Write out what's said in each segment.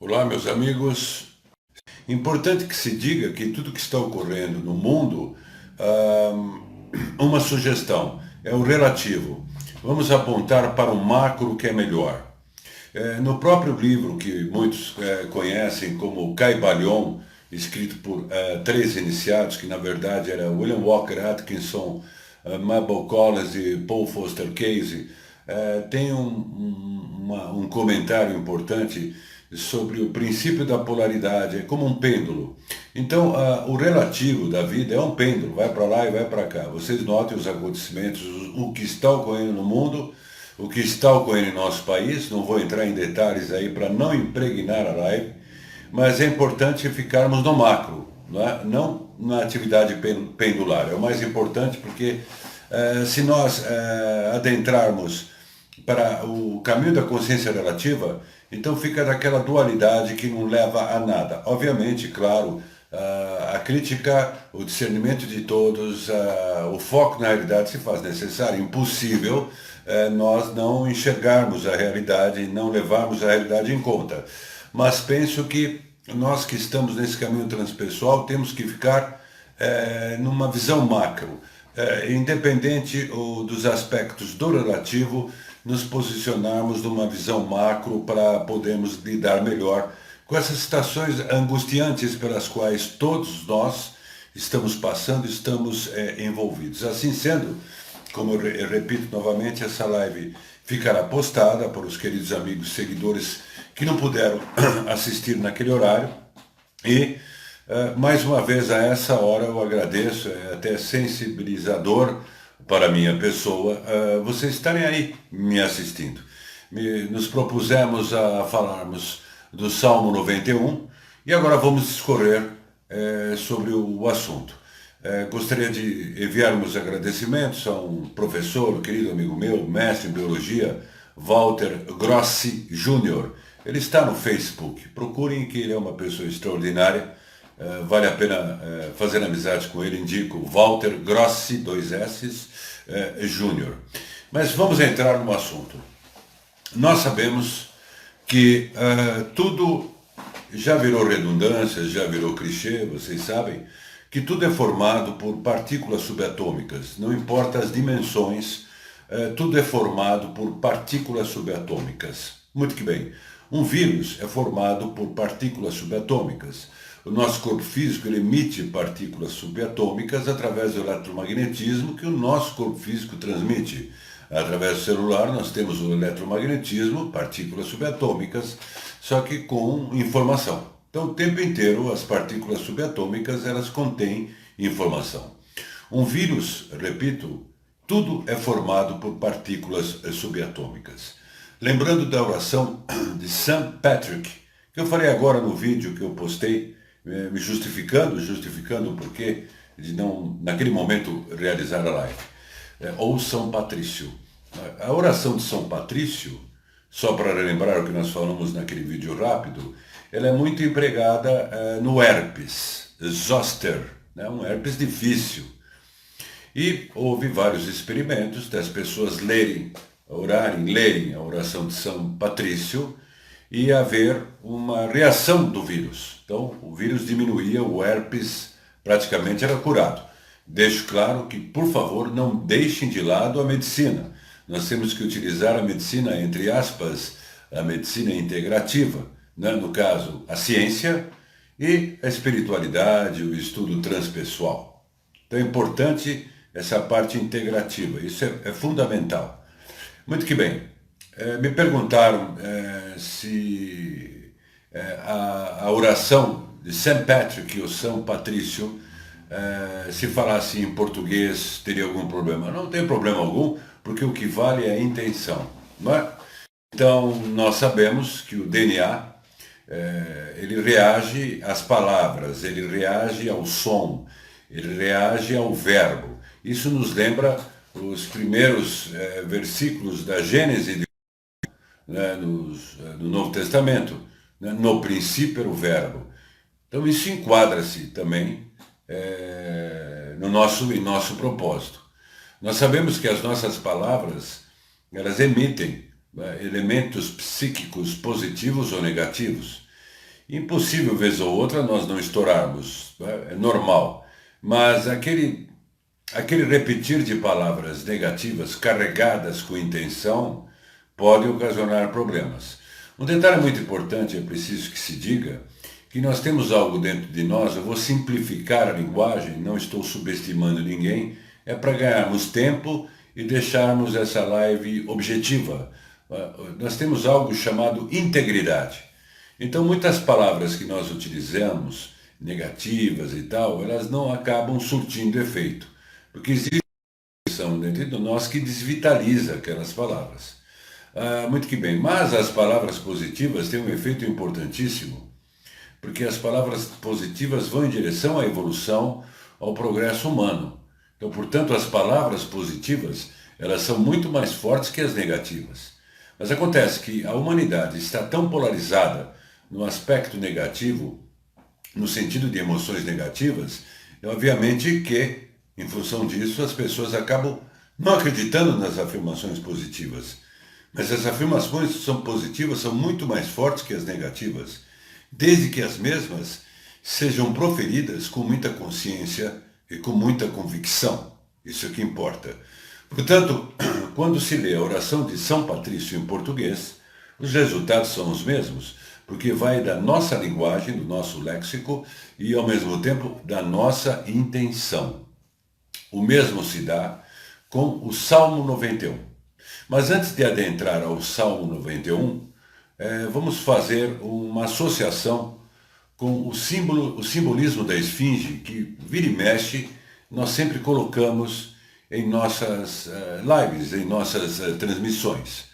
Olá, meus amigos. Importante que se diga que tudo que está ocorrendo no mundo, uma sugestão, é o relativo. Vamos apontar para o macro que é melhor. No próprio livro que muitos conhecem como Caibalion, escrito por três iniciados, que na verdade era William Walker Atkinson, Mabel Collins e Paul Foster Case, tem um comentário importante sobre o princípio da polaridade, é como um pêndulo. Então, o relativo da vida é um pêndulo, vai para lá e vai para cá. Vocês notem os acontecimentos, o que está ocorrendo no mundo, o que está ocorrendo em nosso país. Não vou entrar em detalhes aí para não impregnar a live, mas é importante ficarmos no macro, não na atividade pendular. É o mais importante porque se nós adentrarmos para o caminho da consciência relativa, então fica daquela dualidade que não leva a nada. Obviamente, claro, a crítica, o discernimento de todos, o foco na realidade se faz necessário. Impossível nós não enxergarmos a realidade e não levarmos a realidade em conta. Mas penso que nós que estamos nesse caminho transpessoal temos que ficar numa visão macro, independente dos aspectos do relativo, nos posicionarmos numa visão macro para podermos lidar melhor com essas situações angustiantes pelas quais todos nós estamos passando, estamos envolvidos. Assim sendo, como eu repito novamente, essa live ficará postada para os queridos amigos seguidores que não puderam assistir naquele horário. E, mais uma vez, a essa hora eu agradeço, é até sensibilizador para a minha pessoa, vocês estarem aí me assistindo. Nos propusemos a falarmos do Salmo 91 e agora vamos discorrer sobre o assunto. Gostaria de enviar meus agradecimentos a um professor, um querido amigo meu, mestre em biologia, Walter Grossi Jr. Ele está no Facebook. Procurem, que ele é uma pessoa extraordinária. Vale a pena fazer amizade com ele. Indico Walter Grossi, 2 S's, Jr. Mas vamos entrar no assunto. Nós sabemos que tudo já virou redundância, já virou clichê, vocês sabem, que tudo é formado por partículas subatômicas. Não importa as dimensões, tudo é formado por partículas subatômicas. Muito que bem. Um vírus é formado por partículas subatômicas. O nosso corpo físico ele emite partículas subatômicas através do eletromagnetismo que o nosso corpo físico transmite. Através do celular nós temos o eletromagnetismo, partículas subatômicas, só que com informação. Então o tempo inteiro as partículas subatômicas elas contêm informação. Um vírus, repito, tudo é formado por partículas subatômicas. Lembrando da oração de St. Patrick, que eu falei agora no vídeo que eu postei, me justificando o porquê de não, naquele momento, realizar a live. Ou São Patrício. A oração de São Patrício, só para relembrar o que nós falamos naquele vídeo rápido, ela é muito empregada no herpes, zoster, um herpes difícil. E houve vários experimentos das pessoas lerem a oração de São Patrício e haver uma reação do vírus. Então, o vírus diminuía, o herpes praticamente era curado. Deixo claro que, por favor, não deixem de lado a medicina. Nós temos que utilizar a medicina, entre aspas, a medicina integrativa, no caso, a ciência e a espiritualidade, o estudo transpessoal. Então é importante essa parte integrativa, isso é fundamental. Muito que bem. Me perguntaram se a oração de St. Patrick ou São Patrício, se falasse em português, teria algum problema. Não tem problema algum, porque o que vale é a intenção. Não é? Então, nós sabemos que o DNA, ele reage às palavras, ele reage ao som, ele reage ao verbo. Isso nos lembra os primeiros versículos da Gênese, no Novo Testamento. No princípio era o verbo. Então isso enquadra-se também em nosso propósito. Nós sabemos que as nossas palavras, elas emitem elementos psíquicos positivos ou negativos. Impossível, vez ou outra, nós não estourarmos, né? É normal. Mas aquele repetir de palavras negativas carregadas com intenção pode ocasionar problemas. Um detalhe muito importante, é preciso que se diga, que nós temos algo dentro de nós, eu vou simplificar a linguagem, não estou subestimando ninguém, é para ganharmos tempo e deixarmos essa live objetiva. Nós temos algo chamado integridade. Então, muitas palavras que nós utilizamos, negativas e tal, elas não acabam surtindo efeito, porque existe uma pressão dentro de nós que desvitaliza aquelas palavras. Muito que bem, mas as palavras positivas têm um efeito importantíssimo, porque as palavras positivas vão em direção à evolução, ao progresso humano. Então, portanto, as palavras positivas, elas são muito mais fortes que as negativas. Mas acontece que a humanidade está tão polarizada no aspecto negativo, no sentido de emoções negativas, obviamente que, em função disso, as pessoas acabam não acreditando nas afirmações positivas. Mas as afirmações são positivas são muito mais fortes que as negativas, desde que as mesmas sejam proferidas com muita consciência e com muita convicção. Isso é que importa. Portanto, quando se lê a oração de São Patrício em português, os resultados são os mesmos, porque vai da nossa linguagem, do nosso léxico e, ao mesmo tempo, da nossa intenção. O mesmo se dá com o Salmo 91. Mas antes de adentrar ao Salmo 91, vamos fazer uma associação com o simbolismo da esfinge, que vira e mexe, nós sempre colocamos em nossas lives, em nossas transmissões.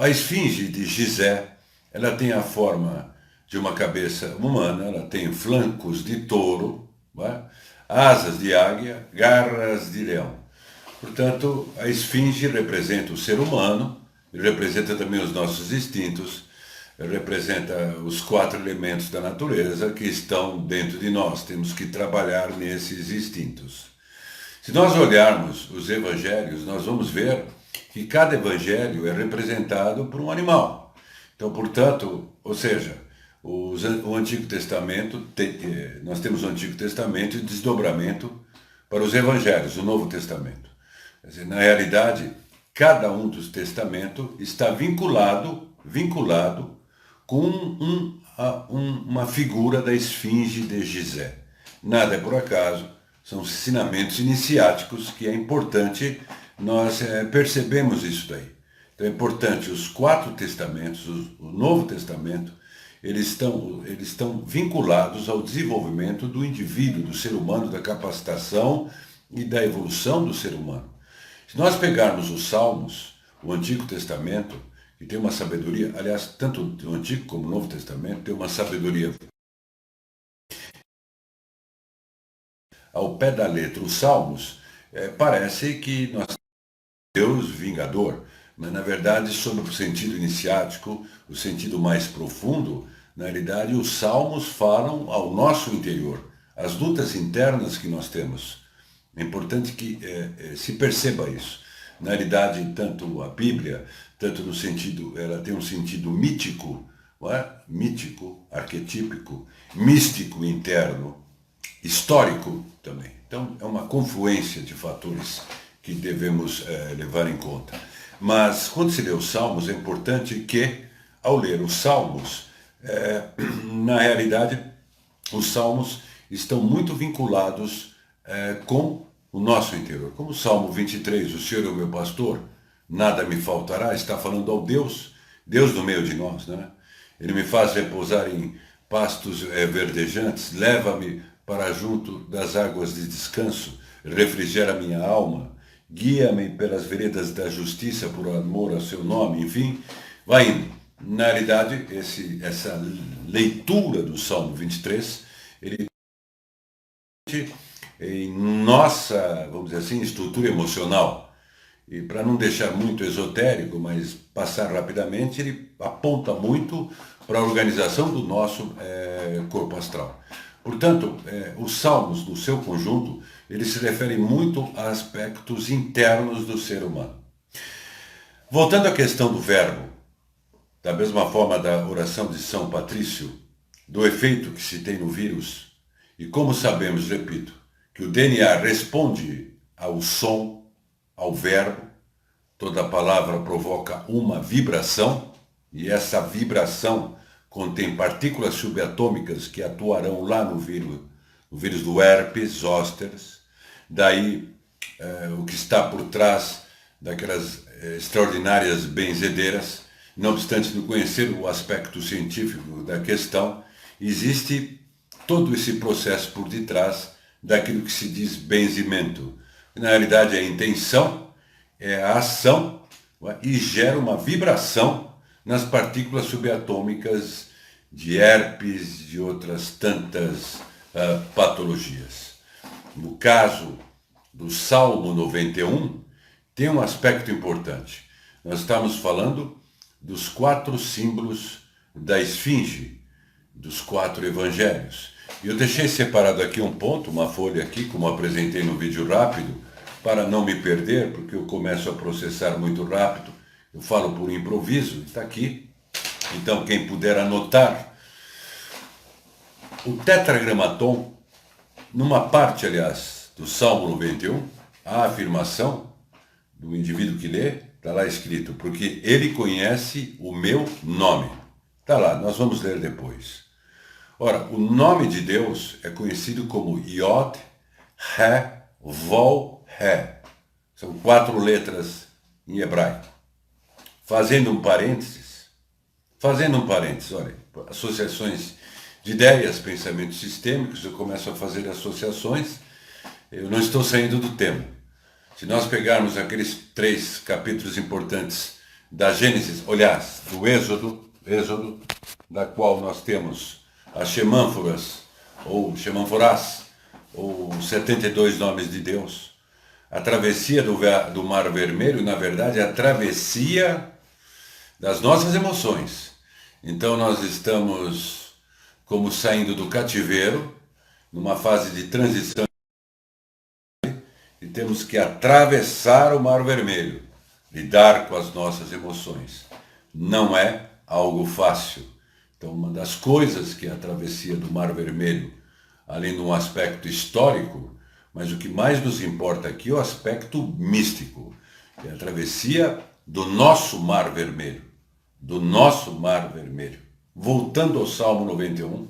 A esfinge de Gizé, ela tem a forma de uma cabeça humana, ela tem flancos de touro, né? Asas de águia, garras de leão. Portanto, a esfinge representa o ser humano, representa também os nossos instintos, representa os 4 elementos da natureza que estão dentro de nós. Temos que trabalhar nesses instintos. Se nós olharmos os evangelhos, nós vamos ver que cada evangelho é representado por um animal. Então, portanto, ou seja, o Antigo Testamento, nós temos o Antigo Testamento e o desdobramento para os evangelhos, o Novo Testamento. Quer dizer, na realidade, cada um dos testamentos está vinculado com uma figura da esfinge de Gizé. Nada é por acaso, são ensinamentos iniciáticos que é importante nós percebemos isso daí. Então é importante, os 4 testamentos, o Novo Testamento, eles estão vinculados ao desenvolvimento do indivíduo, do ser humano, da capacitação e da evolução do ser humano. Se nós pegarmos os Salmos, o Antigo Testamento, que tem uma sabedoria, aliás, tanto o Antigo como o Novo Testamento, tem uma sabedoria ao pé da letra. Os Salmos, parece que nós temos Deus vingador, mas na verdade, sob o sentido iniciático, o sentido mais profundo, na realidade, os Salmos falam ao nosso interior, as lutas internas que nós temos. É importante que se perceba isso. Na realidade, tanto a Bíblia, tanto no sentido, ela tem um sentido mítico, não é? Mítico, arquetípico, místico interno, histórico também. Então, é uma confluência de fatores que devemos levar em conta. Mas, quando se lê os Salmos, é importante que, ao ler os Salmos, na realidade, os Salmos estão muito vinculados com o nosso interior. Como o Salmo 23, o Senhor é o meu pastor, nada me faltará, está falando ao Deus no meio de nós, né? Ele me faz repousar em pastos verdejantes, leva-me para junto das águas de descanso, refrigera minha alma, guia-me pelas veredas da justiça por amor ao seu nome, enfim, vai indo. Na realidade, essa leitura do Salmo 23, ele em nossa, vamos dizer assim, estrutura emocional. E para não deixar muito esotérico, mas passar rapidamente, ele aponta muito para a organização do nosso corpo astral. Portanto, os salmos, no seu conjunto, eles se referem muito a aspectos internos do ser humano. Voltando à questão do verbo, da mesma forma da oração de São Patrício, do efeito que se tem no vírus. E como sabemos, repito, que o DNA responde ao som, ao verbo, toda palavra provoca uma vibração, e essa vibração contém partículas subatômicas que atuarão lá no vírus do herpes zoster. Daí o que está por trás daquelas extraordinárias benzedeiras. Não obstante não conhecer o aspecto científico da questão, existe todo esse processo por detrás daquilo que se diz benzimento. Na realidade, é a intenção, é a ação, e gera uma vibração nas partículas subatômicas de herpes, de outras tantas patologias. No caso do Salmo 91, tem um aspecto importante. Nós estamos falando dos 4 símbolos da esfinge, dos 4 evangelhos. E eu deixei separado aqui um ponto, uma folha aqui, como apresentei no vídeo rápido, para não me perder, porque eu começo a processar muito rápido, eu falo por improviso, está aqui. Então, quem puder anotar, o tetragramaton, numa parte, aliás, do Salmo 91, a afirmação do indivíduo que lê, está lá escrito, porque ele conhece o meu nome. Está lá, nós vamos ler depois. Ora, o nome de Deus é conhecido como Yod, He, Vol, He. São 4 letras em hebraico. Fazendo um parênteses, olha, associações de ideias, pensamentos sistêmicos, eu começo a fazer associações, eu não estou saindo do tema. Se nós pegarmos aqueles 3 capítulos importantes da Gênesis, aliás, do Êxodo, da qual nós temos as Shemânforas, ou Shemanforás, ou 72 nomes de Deus, a travessia do Mar Vermelho, na verdade, é a travessia das nossas emoções. Então nós estamos como saindo do cativeiro, numa fase de transição, e temos que atravessar o Mar Vermelho, lidar com as nossas emoções. Não é algo fácil. Então, uma das coisas que é a travessia do Mar Vermelho, além de um aspecto histórico, mas o que mais nos importa aqui é o aspecto místico, que é a travessia do nosso Mar Vermelho, Voltando ao Salmo 91,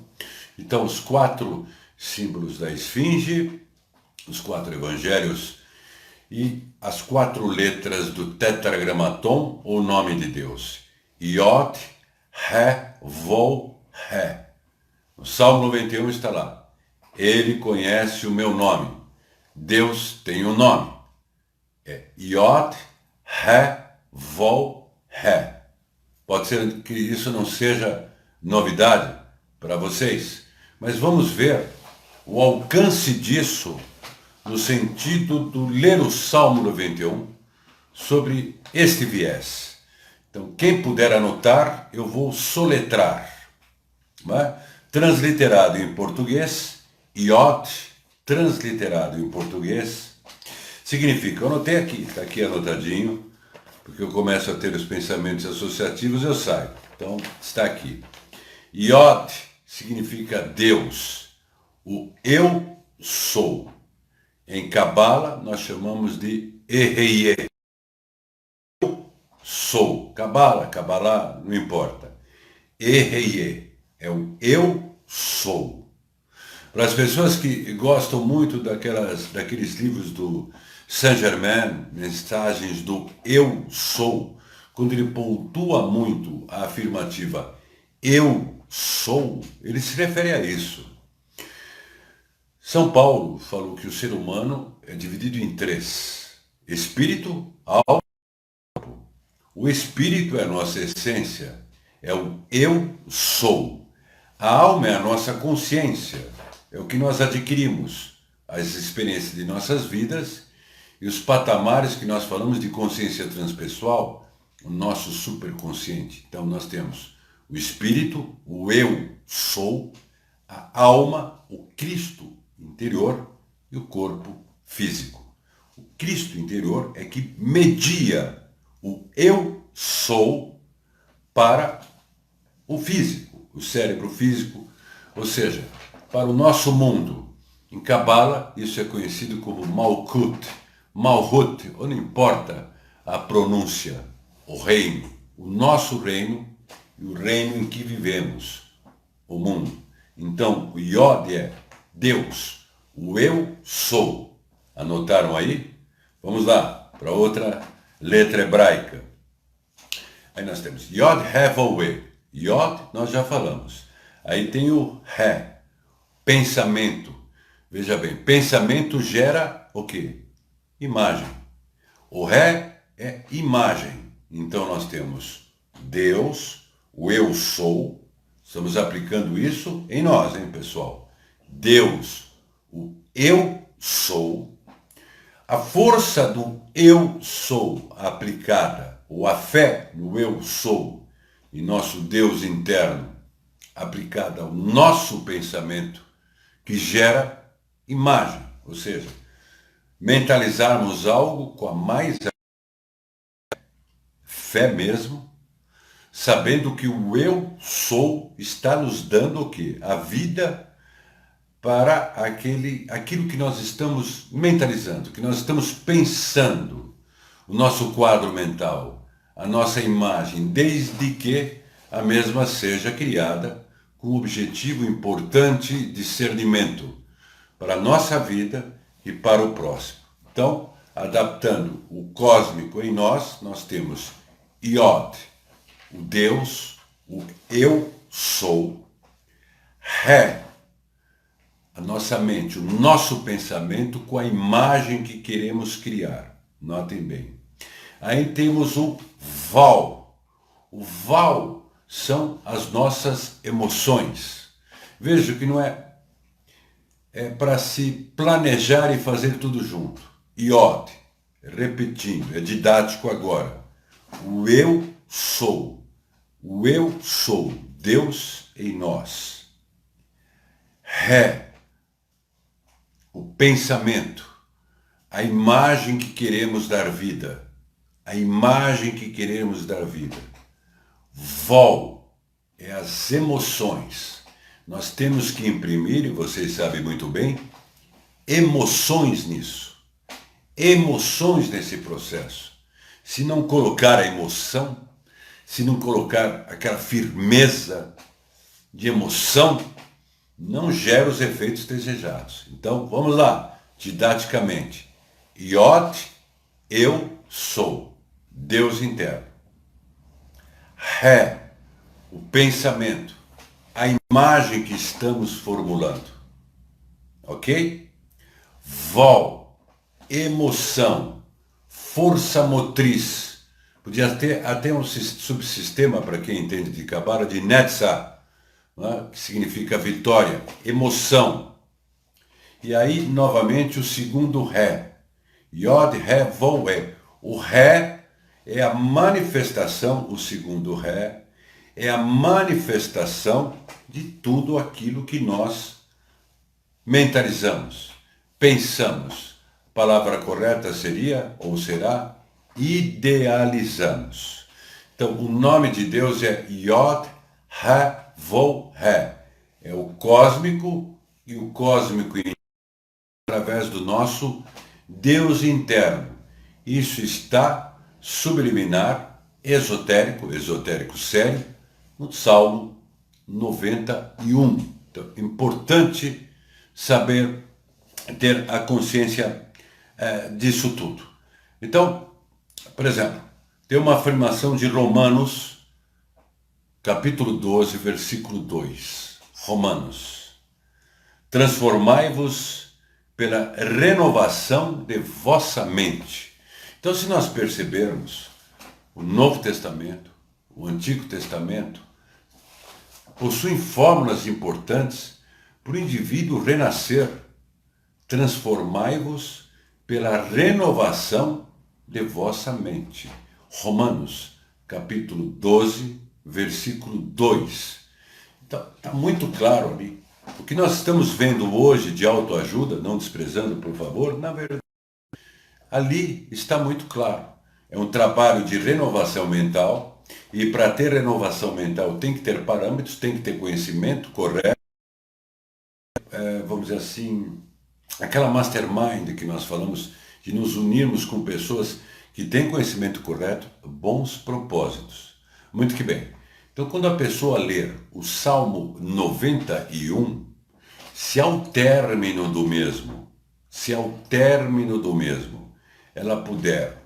então os 4 símbolos da esfinge, os 4 evangelhos e as 4 letras do tetragramaton, o nome de Deus. Yod, He, Vol, He. No Salmo 91 está lá. Ele conhece o meu nome. Deus tem um nome. É Yod, He, Vol, He. Pode ser que isso não seja novidade para vocês, mas vamos ver o alcance disso no sentido do ler o Salmo 91 sobre este viés. Então, quem puder anotar, eu vou soletrar. Né? Transliterado em português, Iot, transliterado em português, significa, eu anotei aqui, está aqui anotadinho, porque eu começo a ter os pensamentos associativos, eu saio. Então, está aqui. Iot significa Deus, o eu sou. Em Cabala, nós chamamos de Ehyeh. Eu sou. Cabala, Cabalá, não importa. Ehyeh é o eu sou. Para as pessoas que gostam muito daqueles livros do Saint-Germain, mensagens do eu sou, quando ele pontua muito a afirmativa eu sou, ele se refere a isso. São Paulo falou que o ser humano é dividido em 3: espírito, alma e corpo. O espírito é a nossa essência, é o eu sou. A alma é a nossa consciência, é o que nós adquirimos, as experiências de nossas vidas e os patamares que nós falamos de consciência transpessoal, o nosso superconsciente. Então nós temos o espírito, o eu sou, a alma, o Cristo interior e o corpo físico. O Cristo interior é que media o eu sou para o físico, o cérebro físico, ou seja, para o nosso mundo. Em Cabala, isso é conhecido como Malkut, Malhut, ou não importa a pronúncia, o reino, o nosso reino e o reino em que vivemos, o mundo. Então, o Yod é Deus, o eu sou. Anotaram aí? Vamos lá, para outra letra hebraica. Aí nós temos Yod, He, Vav, He. Yod, nós já falamos. Aí tem o He, pensamento. Veja bem, pensamento gera o quê? Imagem. O Ré é imagem. Então nós temos Deus, o eu sou. Estamos aplicando isso em nós, hein, pessoal? Deus, o eu sou. A força do eu sou aplicada, ou a fé no eu sou, e nosso Deus interno, aplicada ao nosso pensamento, que gera imagem, ou seja, mentalizarmos algo com a mais fé mesmo, sabendo que o eu sou está nos dando o quê? A vida para aquilo que nós estamos mentalizando, que nós estamos pensando, o nosso quadro mental, a nossa imagem, desde que a mesma seja criada com o objetivo importante de discernimento para a nossa vida e para o próximo. Então, adaptando o cósmico em nós, nós temos Yod, o Deus, o eu sou, Ré, a nossa mente, o nosso pensamento com a imagem que queremos criar. Notem bem. Aí temos o Val. O Val são as nossas emoções. Veja que não é para se planejar e fazer tudo junto. Iod, repetindo, é didático agora. O eu sou. O eu sou, Deus em nós. Ré, o pensamento, a imagem que queremos dar vida. A imagem que queremos dar vida. Vol, é as emoções. Nós temos que imprimir, e vocês sabem muito bem, emoções nisso. Emoções nesse processo. Se não colocar a emoção, se não colocar aquela firmeza de emoção, não gera os efeitos desejados. Então, vamos lá, didaticamente. Yod, eu sou, Deus interno. Ré, o pensamento, a imagem que estamos formulando. Ok? Vol, emoção, força motriz. Podia ter até um subsistema, para quem entende de Kabbalah, de Netzah, né? Que significa vitória, emoção. E aí, novamente, o segundo Ré. Yod, Ré, Vol, E. O Ré é a manifestação, o segundo Ré, é a manifestação de tudo aquilo que nós mentalizamos, pensamos. A palavra correta seria, ou será, idealizamos. Então, o nome de Deus é Yod Ha Vo He. É o cósmico e o cósmico através do nosso Deus interno. Isso está subliminar, esotérico sério, no Salmo 91. Então, importante saber, ter a consciência disso tudo. Então, por exemplo, tem uma afirmação de Romanos, capítulo 12, versículo 2. Romanos. Transformai-vos pela renovação de vossa mente. Então, se nós percebermos, o Novo Testamento, o Antigo Testamento, possuem fórmulas importantes para o indivíduo renascer. Transformai-vos pela renovação de vossa mente. Romanos, capítulo 12, versículo 2. Então, está muito claro ali. O que nós estamos vendo hoje de autoajuda, não desprezando, por favor, na verdade, ali está muito claro. É um trabalho de renovação mental, e para ter renovação mental tem que ter parâmetros, tem que ter conhecimento correto, vamos dizer assim, aquela mastermind que nós falamos, de nos unirmos com pessoas que têm conhecimento correto, bons propósitos. Muito que bem. Então, quando a pessoa ler o Salmo 91, se ao término do mesmo, ela puder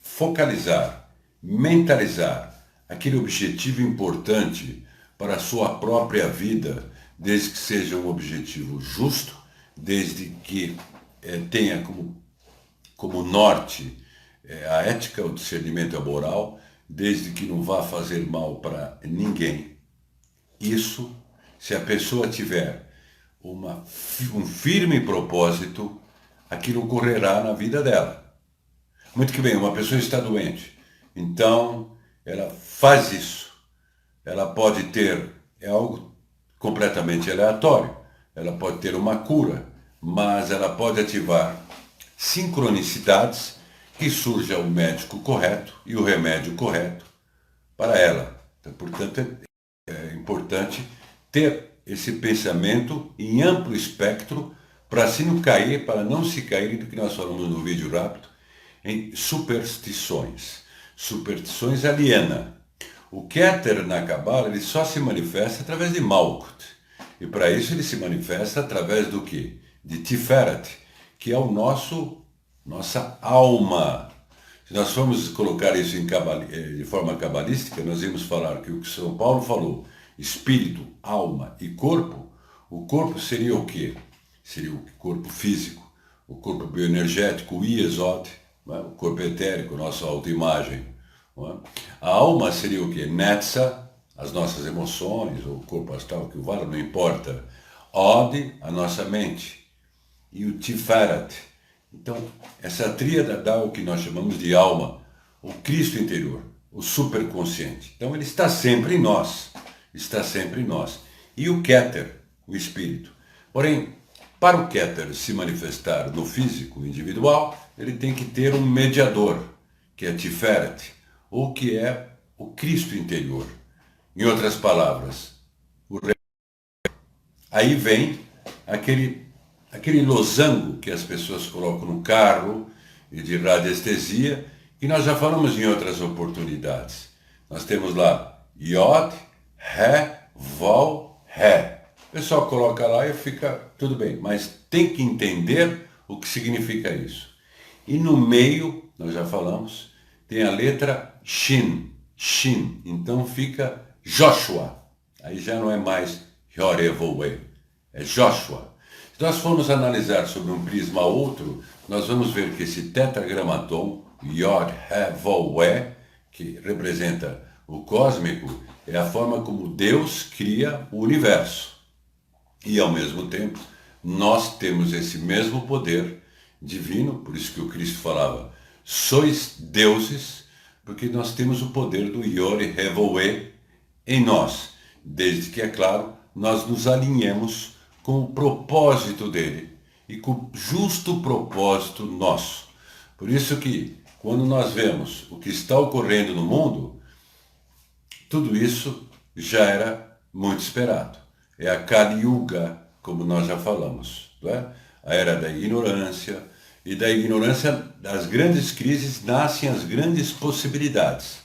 focalizar, mentalizar aquele objetivo importante para a sua própria vida, desde que seja um objetivo justo, desde que tenha como norte a ética, o discernimento e a moral, desde que não vá fazer mal para ninguém. Isso, se a pessoa tiver um firme propósito, aquilo ocorrerá na vida dela. Muito que bem, uma pessoa está doente, então ela faz isso. Ela pode ter, é algo completamente aleatório, ela pode ter uma cura, mas ela pode ativar sincronicidades que surja o médico correto e o remédio correto para ela. Então, portanto, é importante ter esse pensamento em amplo espectro para não se cair do que nós falamos no vídeo rápido, em superstições. Superstições aliena. O Keter na Cabala, ele só se manifesta através de Malkut. E para isso ele se manifesta através do quê? De Tiferet, que é nossa alma. Se nós formos colocar isso de forma cabalística, nós vamos falar que o que São Paulo falou, espírito, alma e corpo, o corpo seria o quê? Seria o corpo físico, o corpo bioenergético, o Iesod, o corpo etérico, nossa autoimagem. A alma seria o quê? Netza, as nossas emoções, ou o corpo astral, que o vale, não importa. Od, a nossa mente. E o Tiferet. Então, essa tríada dá o que nós chamamos de alma, o Cristo interior, o superconsciente. Então, ele está sempre em nós. E o Keter, o espírito. Porém, para o Keter se manifestar no físico individual, ele tem que ter um mediador, que é Tiferet, ou que é o Cristo interior. Em outras palavras, aí vem aquele losango que as pessoas colocam no carro e de radiestesia, que nós já falamos em outras oportunidades. Nós temos lá Yod, Ré, Vol, Ré. O pessoal coloca lá e fica tudo bem, mas tem que entender o que significa isso. E no meio, nós já falamos, tem a letra Shin, Shin. Então fica Joshua. Aí já não é mais Yorevoe, é Joshua. Se nós formos analisar sobre um prisma outro, nós vamos ver que esse tetragramaton, Yod, He, Voe, que representa o cósmico, é a forma como Deus cria o universo. E ao mesmo tempo, nós temos esse mesmo poder divino, por isso que o Cristo falava, sois deuses, porque nós temos o poder do Yod, He, Voe em nós, desde que, é claro, nós nos alinhemos com o propósito dele e com o justo propósito nosso. Por isso que, quando nós vemos o que está ocorrendo no mundo, tudo isso já era muito esperado. É a Kali Yuga, como nós já falamos, não é? A era da ignorância, e da ignorância das grandes crises nascem as grandes possibilidades.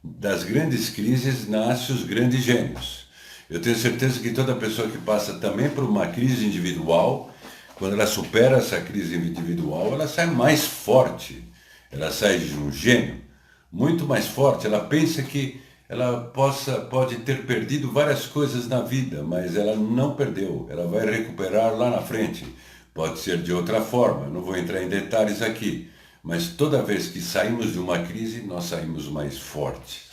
Das grandes crises nascem os grandes gênios. Eu tenho certeza que toda pessoa que passa também por uma crise individual, quando ela supera essa crise individual, ela sai mais forte. Ela sai de um gênio muito mais forte. Ela pensa que ela pode ter perdido várias coisas na vida, mas ela não perdeu. Ela vai recuperar lá na frente. Pode ser de outra forma, não vou entrar em detalhes aqui. Mas toda vez que saímos de uma crise, nós saímos mais fortes.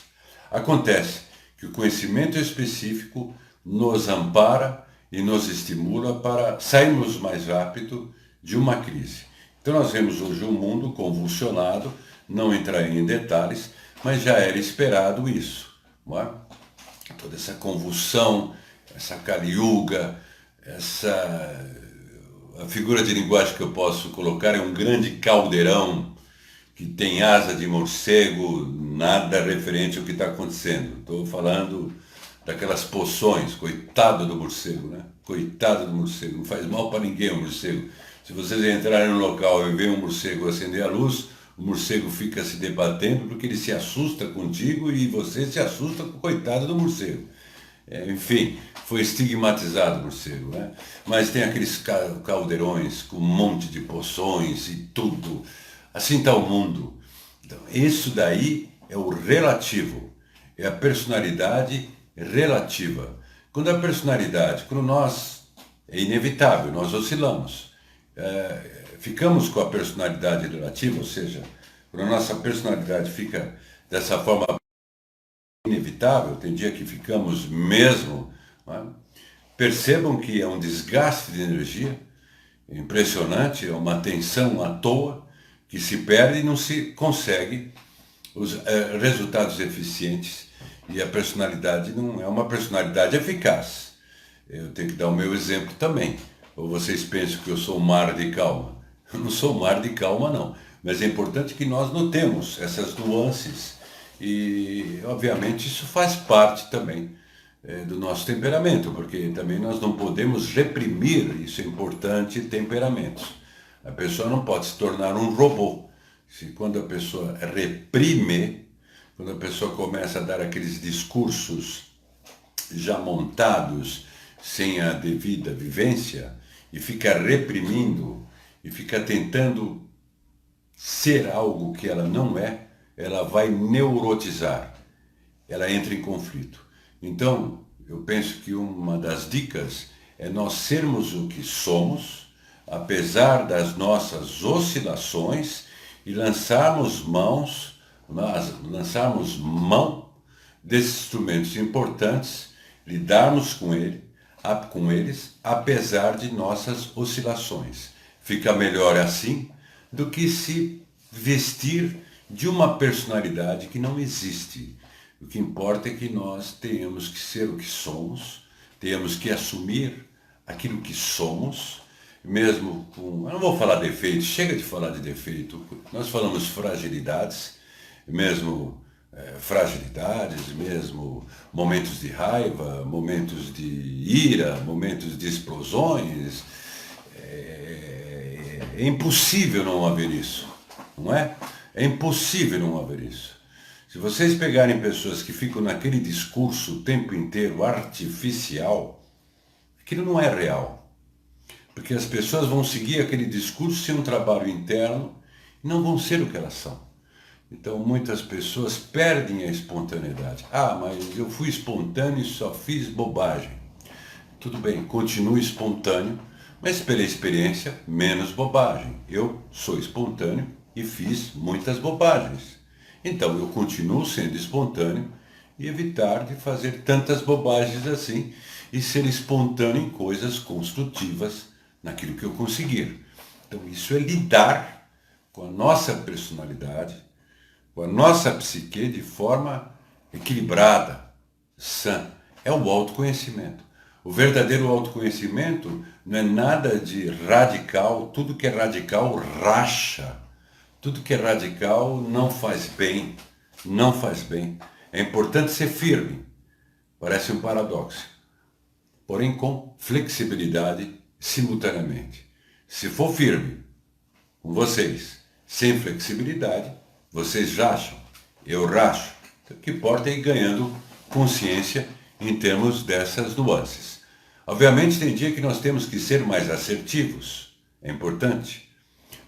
Acontece que o conhecimento específico nos ampara e nos estimula para sairmos mais rápido de uma crise. Então nós vemos hoje um mundo convulsionado, não entrarei em detalhes, mas já era esperado isso. Não é? Toda essa convulsão, essa Kali Yuga, a figura de linguagem que eu posso colocar é um grande caldeirão que tem asa de morcego, nada referente ao que está acontecendo. Estou falando daquelas poções, coitado do morcego, né? Coitado do morcego, não faz mal para ninguém o morcego. Se vocês entrarem no local e ver um morcego acender a luz, o morcego fica se debatendo porque ele se assusta contigo e você se assusta com o coitado do morcego. Enfim, foi estigmatizado o morcego, né? Mas tem aqueles caldeirões com um monte de poções e tudo. Assim está o mundo. Então, isso daí é o relativo, é a personalidade relativa. Quando nós, é inevitável, nós oscilamos. Ficamos com a personalidade relativa, ou seja, quando a nossa personalidade fica dessa forma inevitável, tem dia que ficamos mesmo, né? Percebam que é um desgaste de energia impressionante, é uma tensão à toa que se perde e não se consegue os resultados eficientes, e a personalidade não é uma personalidade eficaz. Eu tenho que dar o meu exemplo também. Ou vocês pensam que eu sou um mar de calma? Eu não sou um mar de calma, não. Mas é importante que nós notemos essas nuances e, obviamente, isso faz parte também do nosso temperamento, porque também nós não podemos reprimir, isso é importante, temperamentos. A pessoa não pode se tornar um robô. Quando a pessoa reprime, quando a pessoa começa a dar aqueles discursos já montados, sem a devida vivência, e fica reprimindo, e fica tentando ser algo que ela não é, ela vai neurotizar, ela entra em conflito. Então, eu penso que uma das dicas é nós sermos o que somos, apesar das nossas oscilações, e lançarmos mão desses instrumentos importantes, lidarmos com eles, apesar de nossas oscilações. Fica melhor assim do que se vestir de uma personalidade que não existe. O que importa é que nós tenhamos que ser o que somos, tenhamos que assumir aquilo que somos, mesmo com... Eu não vou falar defeitos, chega de falar de defeito. Nós falamos fragilidades, mesmo momentos de raiva, momentos de ira, momentos de explosões. É impossível não haver isso, não é? É impossível não haver isso. Se vocês pegarem pessoas que ficam naquele discurso o tempo inteiro artificial, aquilo não é real. Porque as pessoas vão seguir aquele discurso sem um trabalho interno e não vão ser o que elas são. Então muitas pessoas perdem a espontaneidade. Ah, mas eu fui espontâneo e só fiz bobagem. Tudo bem, continue espontâneo, mas pela experiência, menos bobagem. Eu sou espontâneo e fiz muitas bobagens. Então eu continuo sendo espontâneo e evitar de fazer tantas bobagens assim e ser espontâneo em coisas construtivas naquilo que eu conseguir. Então isso é lidar com a nossa personalidade, com a nossa psique de forma equilibrada, sã. É o autoconhecimento. O verdadeiro autoconhecimento não é nada de radical, tudo que é radical racha. Tudo que é radical não faz bem, não faz bem. É importante ser firme, parece um paradoxo, porém com flexibilidade simultaneamente. Se for firme com vocês, sem flexibilidade, vocês racham, eu racho. Então, o que importa é ir ganhando consciência em termos dessas nuances. Obviamente tem dia que nós temos que ser mais assertivos, é importante.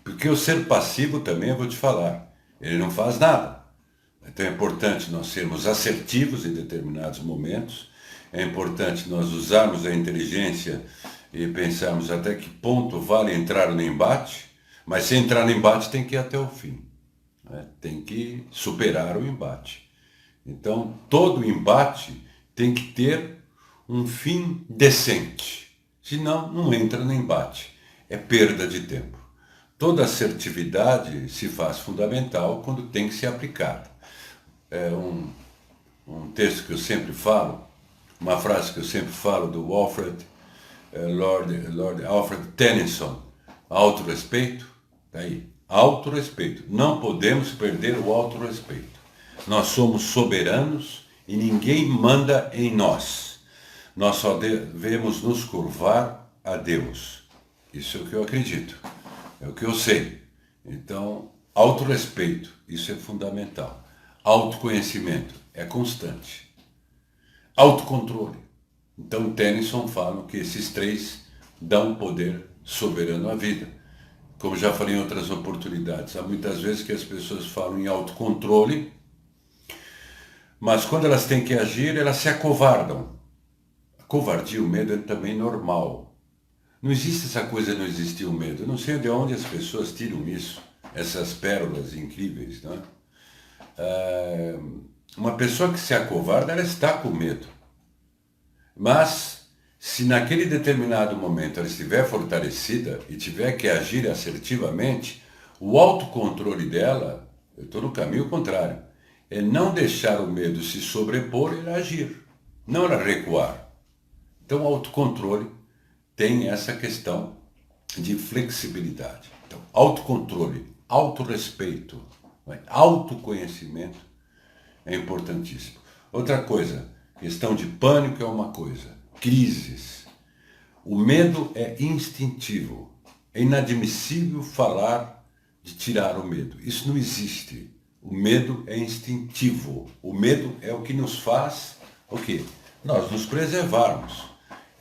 Porque o ser passivo também, eu vou te falar, ele não faz nada. Então é importante nós sermos assertivos em determinados momentos, é importante nós usarmos a inteligência e pensarmos até que ponto vale entrar no embate, mas se entrar no embate tem que ir até o fim, né? Tem que superar o embate. Então todo embate tem que ter um fim decente, senão não entra no embate, é perda de tempo. Toda assertividade se faz fundamental quando tem que ser aplicada. É um texto que eu sempre falo, uma frase que eu sempre falo do Lord Alfred Tennyson, autorrespeito, tá aí, autorrespeito. Não podemos perder o autorrespeito. Nós somos soberanos e ninguém manda em nós. Nós só devemos nos curvar a Deus. Isso é o que eu acredito, é o que eu sei. Então, autorrespeito, isso é fundamental. Autoconhecimento é constante. Autocontrole. Então, Tennyson fala que esses três dão poder soberano à vida. Como já falei em outras oportunidades, há muitas vezes que as pessoas falam em autocontrole, mas quando elas têm que agir, elas se acovardam. A covardia, o medo é também normal. Não existe essa coisa, não existe o medo. Eu não sei de onde as pessoas tiram isso, essas pérolas incríveis, não é? Uma pessoa que se acovarda, ela está com medo. Mas, se naquele determinado momento ela estiver fortalecida e tiver que agir assertivamente, o autocontrole dela, eu estou no caminho contrário, é não deixar o medo se sobrepor e agir, não ela recuar. Então, o autocontrole tem essa questão de flexibilidade. Então, autocontrole, autorrespeito, autoconhecimento é importantíssimo. Outra coisa, questão de pânico é uma coisa, crises. O medo é instintivo. É inadmissível falar de tirar o medo. Isso não existe. O medo é instintivo. O medo é o que nos faz o quê? Nós nos preservarmos.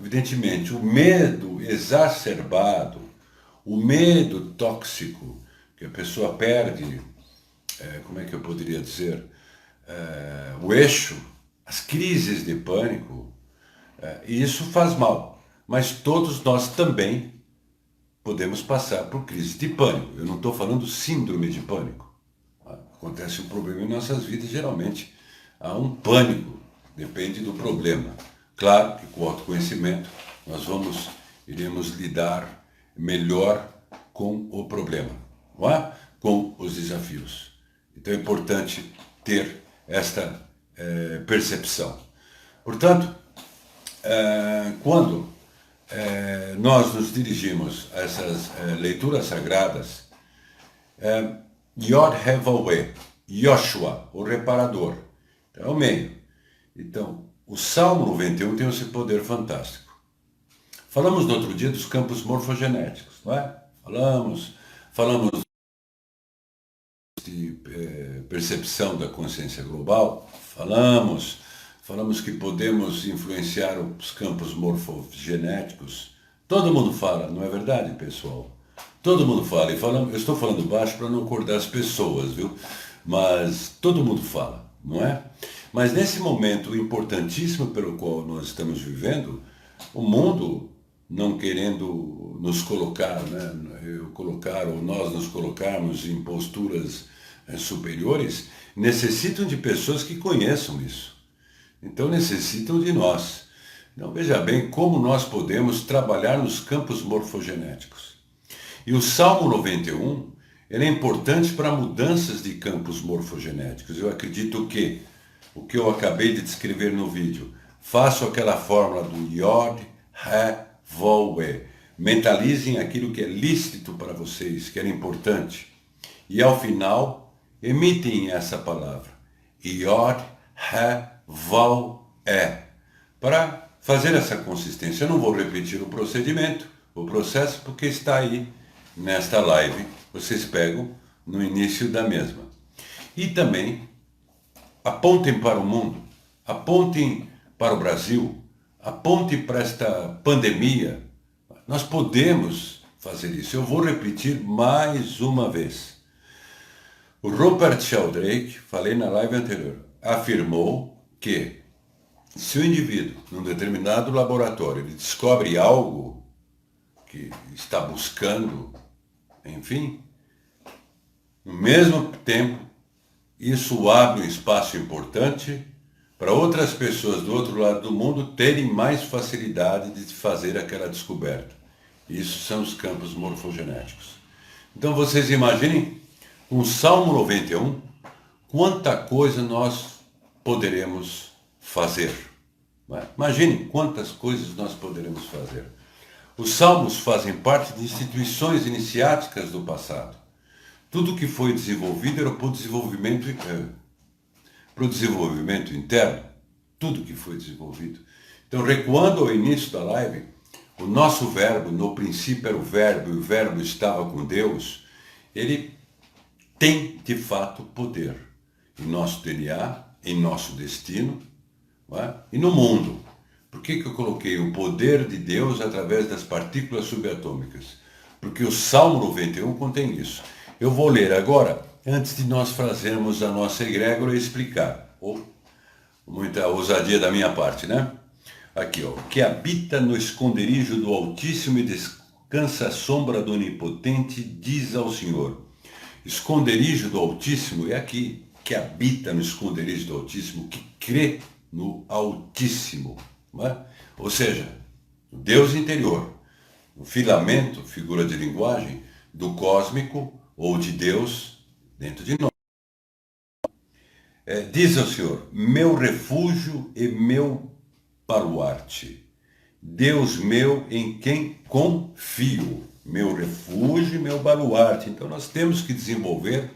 Evidentemente, o medo exacerbado, o medo tóxico, que a pessoa perde, como é que eu poderia dizer, o eixo, as crises de pânico, e isso faz mal. Mas todos nós também podemos passar por crise de pânico. Eu não estou falando síndrome de pânico. Acontece um problema em nossas vidas, geralmente há um pânico, depende do problema. Claro que com o autoconhecimento nós iremos lidar melhor com o problema, não é? Com os desafios. Então é importante ter esta percepção. Portanto, quando nós nos dirigimos a essas leituras sagradas, Yod Hevaweh, Yoshua, o reparador, é o meio. Então, o Salmo 91 tem esse poder fantástico. Falamos no outro dia dos campos morfogenéticos, não é? Falamos de percepção da consciência global, falamos que podemos influenciar os campos morfogenéticos. Todo mundo fala, não é verdade, pessoal? Todo mundo fala, eu estou falando baixo para não acordar as pessoas, viu? Mas todo mundo fala, não é? Mas nesse momento importantíssimo pelo qual nós estamos vivendo, o mundo não querendo nos colocar, né, ou nós nos colocarmos em posturas superiores, necessitam de pessoas que conheçam isso. Então necessitam de nós. Então veja bem como nós podemos trabalhar nos campos morfogenéticos. E o Salmo 91, ele é importante para mudanças de campos morfogenéticos. Eu acredito que o que eu acabei de descrever no vídeo, faço aquela fórmula do Yod, He, Voe. Mentalizem aquilo que é lícito para vocês, que era importante. E ao final, emitem essa palavra. Yod, He, Voe. Para fazer essa consistência. Eu não vou repetir o procedimento, o processo, porque está aí nesta live. Vocês pegam no início da mesma. E também apontem para o mundo, apontem para o Brasil, apontem para esta pandemia. Nós podemos fazer isso. Eu vou repetir mais uma vez. O Rupert Sheldrake, falei na live anterior, afirmou que se o indivíduo, num determinado laboratório, ele descobre algo que está buscando, enfim, no mesmo tempo, isso abre um espaço importante para outras pessoas do outro lado do mundo terem mais facilidade de fazer aquela descoberta. Isso são os campos morfogenéticos. Então vocês imaginem, com o Salmo 91, quanta coisa nós poderemos fazer. Imaginem quantas coisas nós poderemos fazer. Os salmos fazem parte de instituições iniciáticas do passado. Tudo que foi desenvolvido era para o desenvolvimento interno. tudo que foi desenvolvido. Então, recuando ao início da live, o nosso verbo, no princípio era o verbo, e o verbo estava com Deus, ele tem, de fato, poder em nosso DNA, em nosso destino, não é? E no mundo. Por que eu coloquei o poder de Deus através das partículas subatômicas? Porque o Salmo 91 contém isso. Eu vou ler agora, antes de nós fazermos a nossa egrégora e explicar. Muita ousadia da minha parte, né? Aqui, ó. Que habita no esconderijo do Altíssimo e descansa à sombra do Onipotente, diz ao Senhor. Esconderijo do Altíssimo é aqui, que habita no esconderijo do Altíssimo, que crê no Altíssimo. Não é? Ou seja, o Deus interior, o filamento, figura de linguagem, do cósmico ou de Deus dentro de nós. Diz ao Senhor, meu refúgio e meu baluarte, Deus meu em quem confio, meu refúgio e meu baluarte. Então nós temos que desenvolver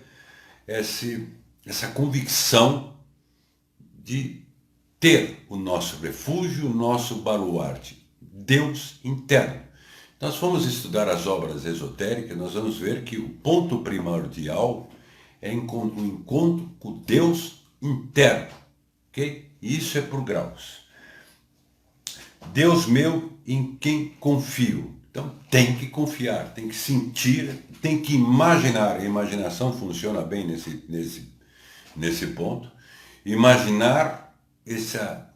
essa convicção de ter o nosso refúgio, o nosso baluarte, Deus interno. Nós fomos estudar as obras esotéricas, nós vamos ver que o ponto primordial é o encontro com Deus interno, ok? Isso é por graus. Deus meu em quem confio. Então tem que confiar, tem que sentir, tem que imaginar. A imaginação funciona bem nesse ponto. Imaginar esta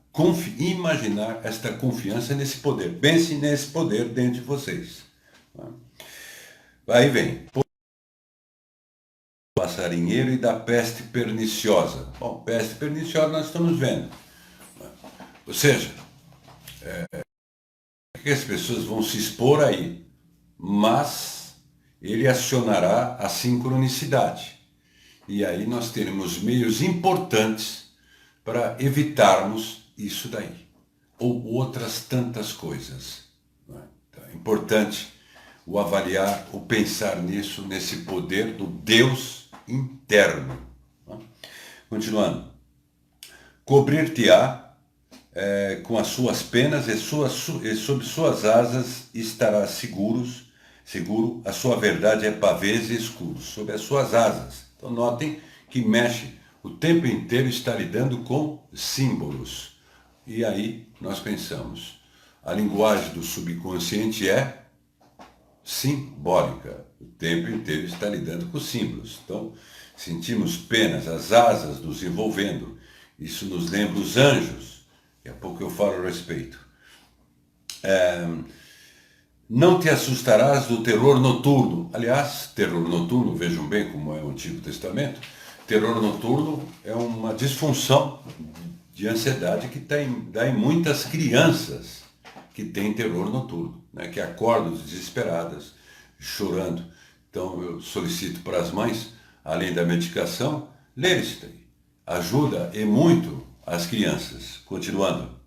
confiança nesse poder. Pense nesse poder dentro de vocês. Aí vem. Passarinheiro e da peste perniciosa. Bom, peste perniciosa nós estamos vendo. Ou seja, que as pessoas vão se expor aí, mas ele acionará a sincronicidade. E aí nós teremos meios importantes para evitarmos isso daí, ou outras tantas coisas. Então, é importante o avaliar, o pensar nisso, nesse poder do Deus interno. Continuando. Cobrir-te-á com as suas penas e sob suas asas estará seguro, a sua verdade é pavês e escuros, sob as suas asas. Então notem que mexe, o tempo inteiro está lidando com símbolos. E aí nós pensamos, a linguagem do subconsciente é simbólica, o tempo inteiro está lidando com símbolos. Então sentimos penas, as asas nos envolvendo, isso nos lembra os anjos. Daqui a pouco eu falo a respeito. Não te assustarás do terror noturno. Aliás, terror noturno, vejam bem como é o Antigo Testamento. Terror noturno é uma disfunção de ansiedade que dá em muitas crianças que têm terror noturno, né, que acordam desesperadas, chorando. Então eu solicito para as mães, além da medicação, ler isso daí. Ajuda e muito as crianças. Continuando.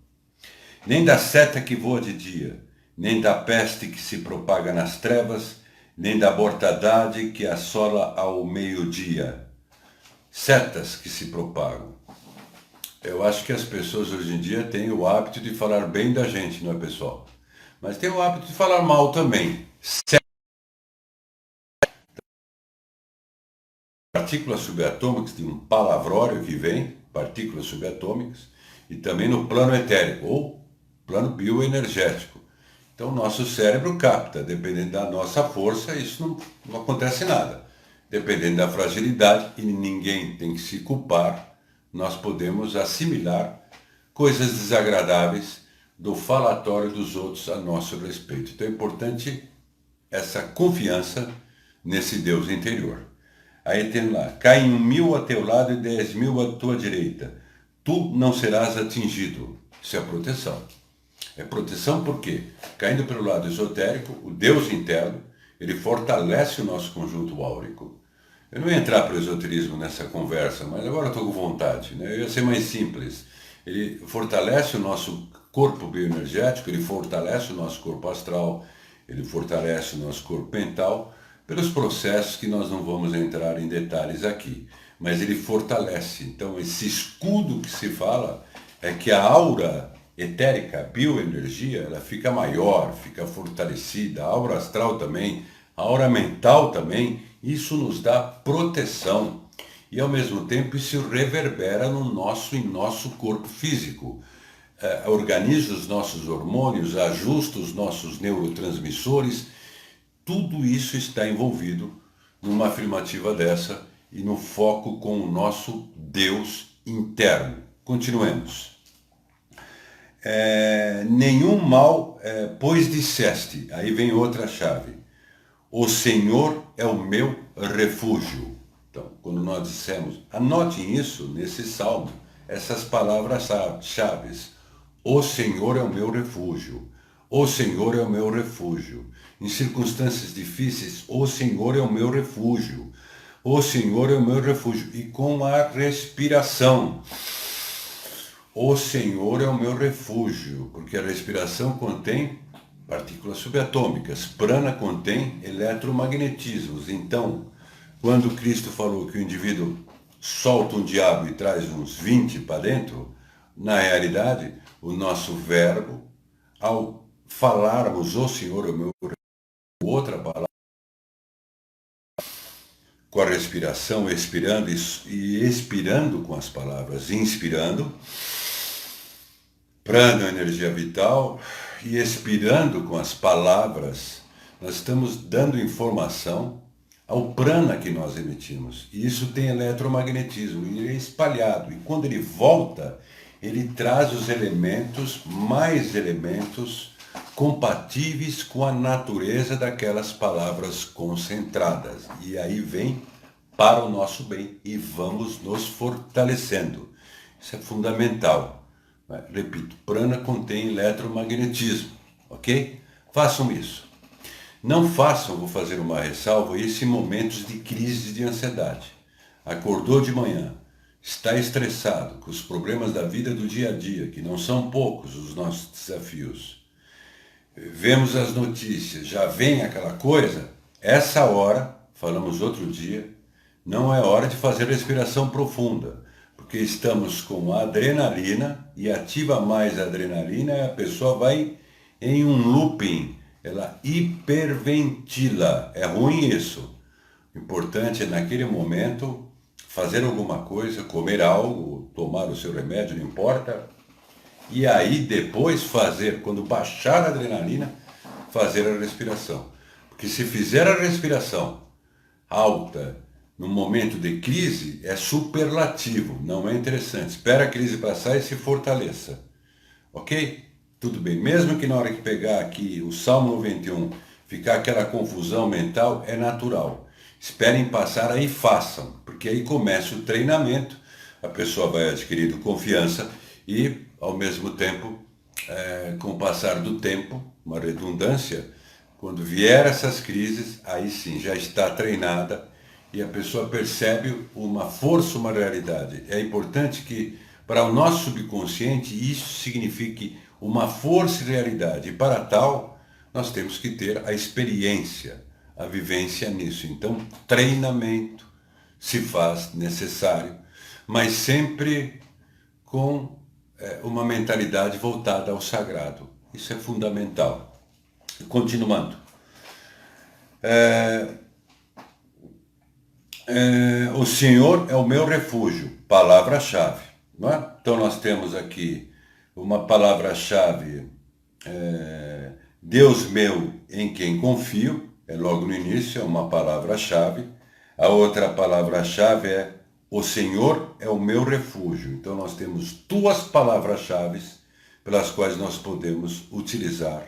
Nem da seta que voa de dia, nem da peste que se propaga nas trevas, nem da mortandade que assola ao meio-dia. Setas que se propagam. Eu acho que as pessoas hoje em dia têm o hábito de falar bem da gente, não é, pessoal? Mas tem o hábito de falar mal também. Partículas subatômicas, de um palavrório que vem, partículas subatômicas, e também no plano etérico, ou plano bioenergético. Então, nosso cérebro capta, dependendo da nossa força, isso não acontece nada. Dependendo da fragilidade, e ninguém tem que se culpar, nós podemos assimilar coisas desagradáveis do falatório dos outros a nosso respeito. Então é importante essa confiança nesse Deus interior. Aí tem lá, caem 1.000 a teu lado e 10.000 à tua direita. Tu não serás atingido. Isso é proteção. É proteção por quê? Caindo pelo lado esotérico, o Deus interno, ele fortalece o nosso conjunto áurico. Eu não ia entrar para o esoterismo nessa conversa, mas agora estou com vontade, né? Eu ia ser mais simples. Ele fortalece o nosso corpo bioenergético, ele fortalece o nosso corpo astral, ele fortalece o nosso corpo mental, pelos processos que nós não vamos entrar em detalhes aqui. Mas ele fortalece. Então esse escudo que se fala é que a aura etérica, a bioenergia, ela fica maior, fica fortalecida, a aura astral também, a aura mental também, isso nos dá proteção. E ao mesmo tempo isso reverbera em nosso corpo físico. Organiza os nossos hormônios, ajusta os nossos neurotransmissores, tudo isso está envolvido numa afirmativa dessa e no foco com o nosso Deus interno. Continuemos. Nenhum mal, pois disseste, aí vem outra chave, o Senhor é o meu refúgio. Então, quando nós dissemos, anotem isso nesse salmo, essas palavras-chave, o Senhor é o meu refúgio, o Senhor é o meu refúgio. Em circunstâncias difíceis, o Senhor é o meu refúgio, o Senhor é o meu refúgio. E com a respiração, o Senhor é o meu refúgio, porque a respiração contém partículas subatômicas, prana contém eletromagnetismos. Então, quando Cristo falou que o indivíduo solta um diabo e traz uns 20 para dentro, na realidade, o nosso verbo, ao falarmos o Senhor é o meu refúgio, outra palavra, com a respiração, expirando e expirando com as palavras, inspirando, prana, energia vital, e expirando com as palavras, nós estamos dando informação ao prana que nós emitimos. E isso tem eletromagnetismo, e ele é espalhado. E quando ele volta, ele traz os elementos, mais elementos compatíveis com a natureza daquelas palavras concentradas. E aí vem para o nosso bem e vamos nos fortalecendo. Isso é fundamental. Repito, prana contém eletromagnetismo, ok? Façam isso. Não façam, vou fazer uma ressalva, isso em momentos de crise de ansiedade. Acordou de manhã, está estressado com os problemas da vida do dia a dia, que não são poucos os nossos desafios. Vemos as notícias, já vem aquela coisa, essa hora, falamos outro dia, não é hora de fazer respiração profunda, porque estamos com adrenalina e ativa mais a adrenalina e a pessoa vai em um looping, ela hiperventila. É ruim isso. O importante é naquele momento fazer alguma coisa, comer algo, tomar o seu remédio, não importa. E aí depois fazer, quando baixar a adrenalina, fazer a respiração. Porque se fizer a respiração alta no momento de crise, é superlativo, não é interessante. Espera a crise passar e se fortaleça. Ok? Tudo bem. Mesmo que na hora que pegar aqui o Salmo 91, ficar aquela confusão mental, é natural. Esperem passar aí e façam, porque aí começa o treinamento, a pessoa vai adquirindo confiança e, ao mesmo tempo, com o passar do tempo, uma redundância, quando vier essas crises, aí sim, já está treinada e a pessoa percebe uma força, uma realidade. É importante que, para o nosso subconsciente, isso signifique uma força e realidade. E para tal, nós temos que ter a experiência, a vivência nisso. Então, treinamento se faz necessário, mas sempre com uma mentalidade voltada ao sagrado. Isso é fundamental. Continuando. O Senhor é o meu refúgio, palavra-chave. Não é? Então nós temos aqui uma palavra-chave, Deus meu em quem confio, é logo no início, é uma palavra-chave. A outra palavra-chave é o Senhor é o meu refúgio. Então nós temos duas palavras-chave pelas quais nós podemos utilizar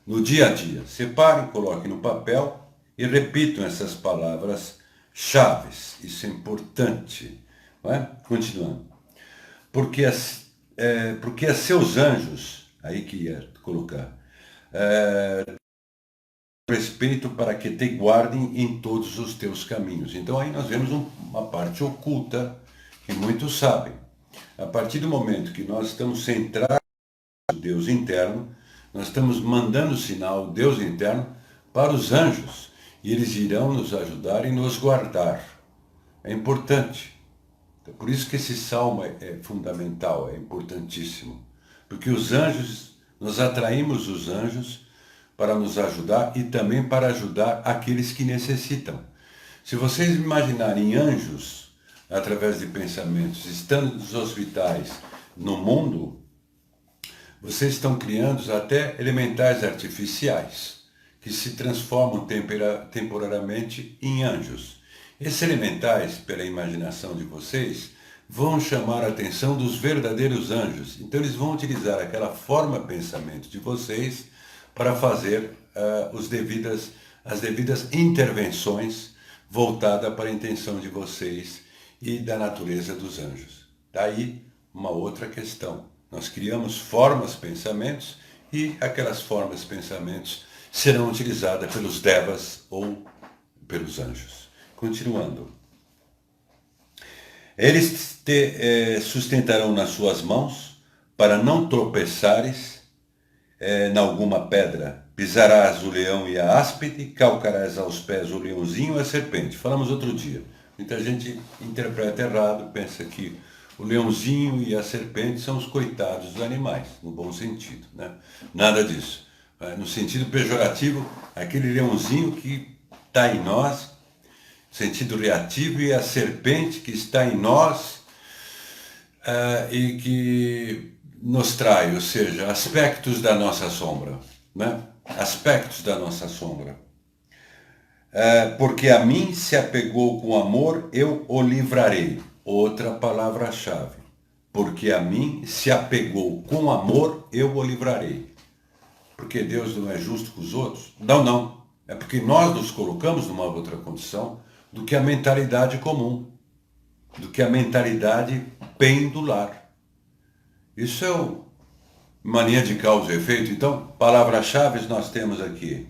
no dia a dia. Separem, coloquem no papel e repitam essas palavras-chave. Isso é importante. Não é? Continuando. Porque a seus anjos, aí que ia colocar, respeito para que te guardem em todos os teus caminhos. Então aí nós vemos uma parte oculta que muitos sabem. A partir do momento que nós estamos centrados no Deus interno, nós estamos mandando sinal, Deus interno, para os anjos. E eles irão nos ajudar e nos guardar. É importante. Por isso que esse salmo é fundamental, é importantíssimo. Porque os anjos, nós atraímos os anjos para nos ajudar e também para ajudar aqueles que necessitam. Se vocês imaginarem anjos, através de pensamentos, estando nos hospitais, no mundo, vocês estão criando até elementais artificiais, que se transformam temporariamente em anjos. Esses elementais, pela imaginação de vocês, vão chamar a atenção dos verdadeiros anjos. Então eles vão utilizar aquela forma de pensamento de vocês para fazer as devidas intervenções voltadas para a intenção de vocês e da natureza dos anjos. Daí uma outra questão. Nós criamos formas, pensamentos, e aquelas formas, pensamentos serão utilizadas pelos devas ou pelos anjos. Continuando. Eles te sustentarão nas suas mãos, para não tropeçares em alguma pedra. Pisarás o leão e a áspide, calcarás aos pés o leãozinho e a serpente. Falamos outro dia. Muita gente interpreta errado, pensa que o leãozinho e a serpente são os coitados dos animais, no bom sentido, né? Nada disso. No sentido pejorativo, aquele leãozinho que está em nós, sentido reativo, e a serpente que está em nós e que nos trai, ou seja, aspectos da nossa sombra, né? Aspectos da nossa sombra. Porque a mim se apegou com amor, eu o livrarei. Outra palavra-chave. Porque a mim se apegou com amor, eu o livrarei. Porque Deus não é justo com os outros? Não, não. É porque nós nos colocamos numa outra condição do que a mentalidade comum, do que a mentalidade pendular. Isso é uma linha de causa e efeito. Então, palavras-chave nós temos aqui.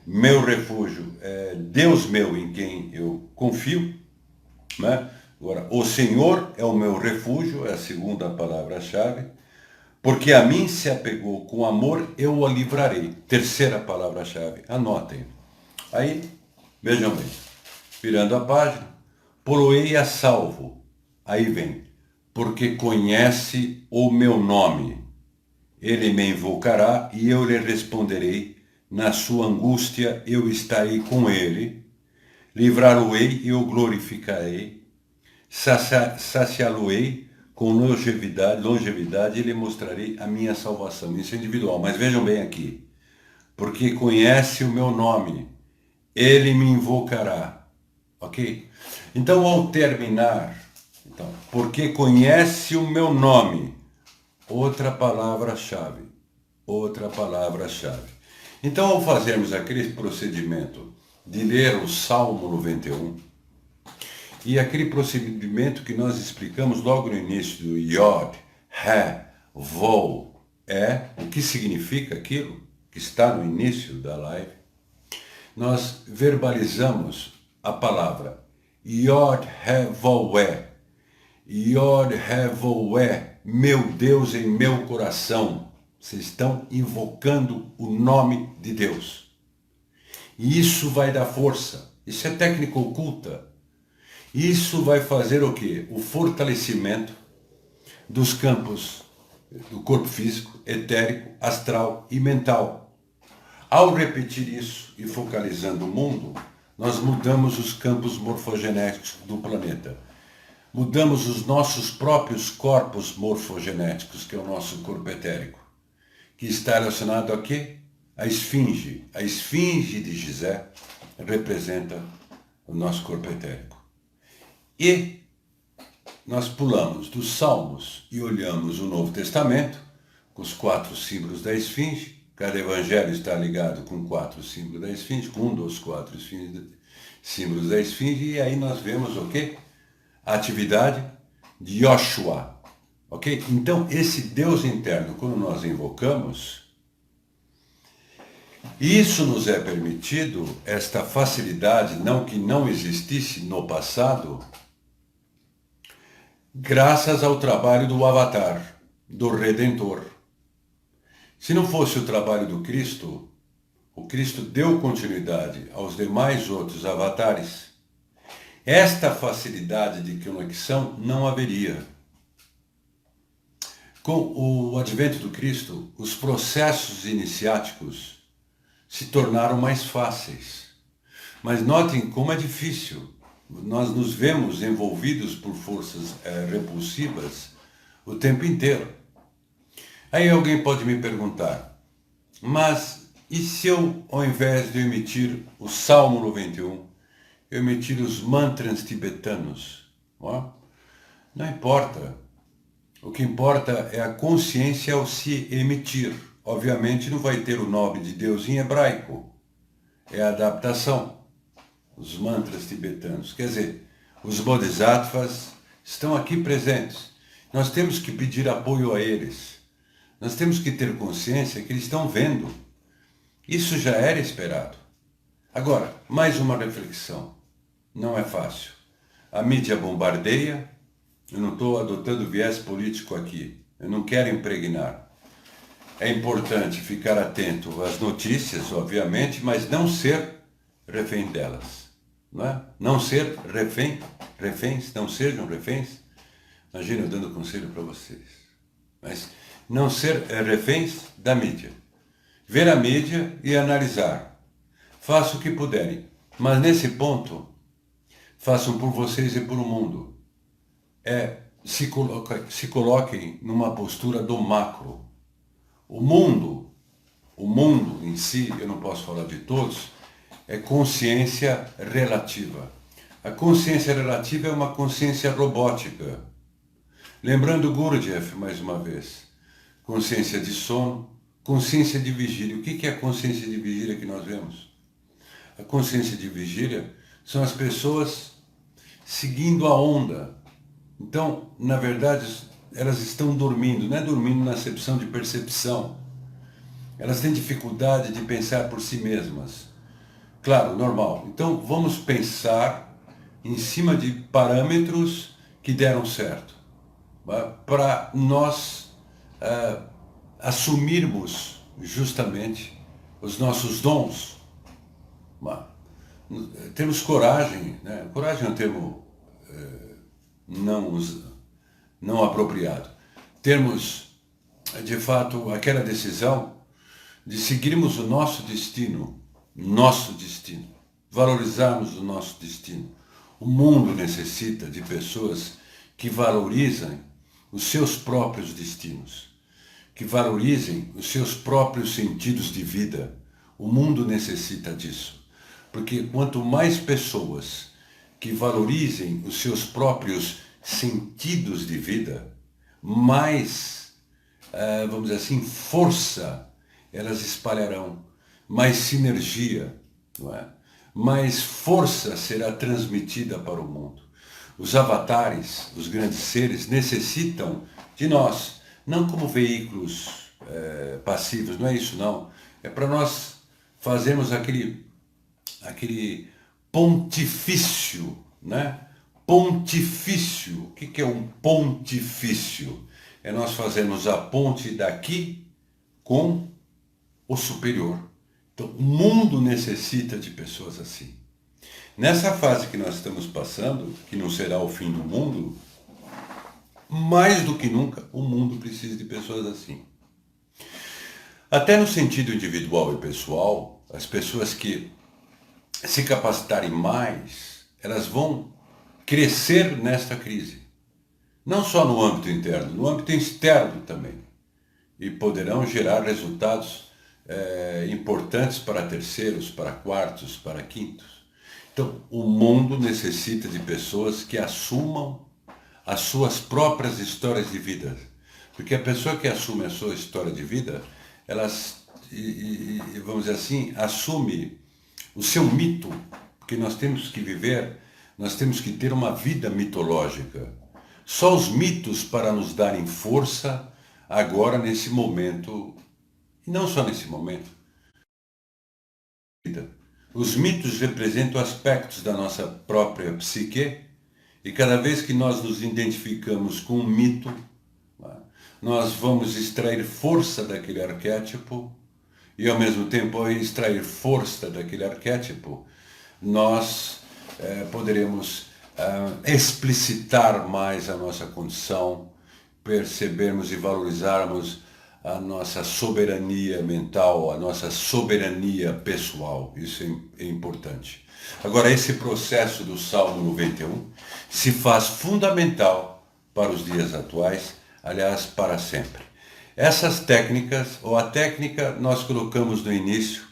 Meu refúgio é Deus meu em quem eu confio, né? Agora, o Senhor é o meu refúgio, é a segunda palavra-chave. Porque a mim se apegou com amor, eu o livrarei. Terceira palavra-chave, anotem. Aí, vejam bem, virando a página, poloei a salvo. Aí vem, porque conhece o meu nome. Ele me invocará e eu lhe responderei. Na sua angústia eu estarei com ele. Livrar-o-ei e o glorificarei. Saciá-lo-ei com longevidade, e lhe mostrarei a minha salvação. Isso é individual, mas vejam bem aqui. Porque conhece o meu nome, ele me invocará. Ok? Então, ao terminar, porque conhece o meu nome, outra palavra-chave. Outra palavra-chave. Então, ao fazermos aquele procedimento de ler o Salmo 91, e aquele procedimento que nós explicamos logo no início do Yod, He, Vou, o que significa aquilo que está no início da live, nós verbalizamos a palavra Yod, He, Vou, Yod, He, Vou, meu Deus em meu coração. Vocês estão invocando o nome de Deus. E isso vai dar força. Isso é técnica oculta. Isso vai fazer o quê? O fortalecimento dos campos do corpo físico, etérico, astral e mental. Ao repetir isso e focalizando o mundo, nós mudamos os campos morfogenéticos do planeta. Mudamos os nossos próprios corpos morfogenéticos, que é o nosso corpo etérico, que está relacionado a quê? A esfinge. A esfinge de Gizé representa o nosso corpo etérico. E nós pulamos dos Salmos e olhamos o Novo Testamento, com os 4 símbolos da esfinge. Cada evangelho está ligado com 4 símbolos da esfinge, com um dos 4 símbolos da esfinge, e aí nós vemos o quê? A atividade de Yoshua. Ok? Então, esse Deus interno, quando nós invocamos, isso nos é permitido, esta facilidade, não que não existisse no passado, graças ao trabalho do Avatar, do Redentor. Se não fosse o trabalho do Cristo, o Cristo deu continuidade aos demais outros avatares, Esta facilidade de conexão não haveria. Com o advento do Cristo, os processos iniciáticos se tornaram mais fáceis. Mas notem como é difícil. Nós nos vemos envolvidos por forças repulsivas o tempo inteiro. Aí alguém pode me perguntar, mas e se eu, ao invés de emitir o Salmo 91, eu emitir os mantras tibetanos? Não importa. O que importa é a consciência ao se emitir. Obviamente não vai ter o nome de Deus em hebraico. É a adaptação. Os mantras tibetanos. Quer dizer, os bodhisattvas estão aqui presentes. Nós temos que pedir apoio a eles. Nós temos que ter consciência que eles estão vendo. Isso já era esperado. Agora, mais uma reflexão. Não é fácil. A mídia bombardeia. Eu não estou adotando viés político aqui. Eu não quero impregnar. É importante ficar atento às notícias, obviamente, mas não ser refém delas. Não é? Não ser reféns, não sejam reféns. Imagina eu dando conselho para vocês. Mas não ser reféns da mídia. Ver a mídia e analisar. Façam o que puderem. Mas nesse ponto, façam por vocês e por o mundo. Se coloquem numa postura do macro. O mundo em si, eu não posso falar de todos, é consciência relativa. A consciência relativa é uma consciência robótica. Lembrando Gurdjieff, mais uma vez, consciência de sono, consciência de vigília. O que é a consciência de vigília que nós vemos? A consciência de vigília são as pessoas seguindo a onda. Então, na verdade, elas estão dormindo, não é dormindo na acepção de percepção. Elas têm dificuldade de pensar por si mesmas. Claro, normal. Então, vamos pensar em cima de parâmetros que deram certo, para nós assumirmos justamente os nossos dons. Temos coragem, né? Coragem é um termo não apropriado. Termos, de fato, aquela decisão de seguirmos o nosso destino, valorizarmos o nosso destino. O mundo necessita de pessoas que valorizem os seus próprios destinos, que valorizem os seus próprios sentidos de vida. O mundo necessita disso, porque quanto mais pessoas que valorizem os seus próprios sentidos de vida, mais, vamos dizer assim, força elas espalharão, mais sinergia, não é? Mais força será transmitida para o mundo. Os avatares, os grandes seres, necessitam de nós, não como veículos passivos, não é isso não. É para nós fazermos aquele pontifício, né? Pontifício. O que é um pontifício? É nós fazermos a ponte daqui com o superior. Então, o mundo necessita de pessoas assim. Nessa fase que nós estamos passando, que não será o fim do mundo, mais do que nunca, o mundo precisa de pessoas assim. Até no sentido individual e pessoal, as pessoas que se capacitarem mais, elas vão crescer nesta crise. Não só no âmbito interno, no âmbito externo também. E poderão gerar resultados importantes para terceiros, para quartos, para quintos. Então, o mundo necessita de pessoas que assumam as suas próprias histórias de vida. Porque a pessoa que assume a sua história de vida, elas, vamos dizer assim, assume o seu mito, porque nós temos que viver, nós temos que ter uma vida mitológica. Só os mitos para nos darem força agora nesse momento, e não só nesse momento. Os mitos representam aspectos da nossa própria psique, e cada vez que nós nos identificamos com um mito, nós vamos extrair força daquele arquétipo, e ao mesmo tempo, ao extrair força daquele arquétipo, nós poderemos explicitar mais a nossa condição, percebermos e valorizarmos a nossa soberania mental, a nossa soberania pessoal. Isso é importante. Agora, esse processo do Salmo 91 se faz fundamental para os dias atuais, aliás, para sempre. Essas técnicas, ou a técnica, nós colocamos no início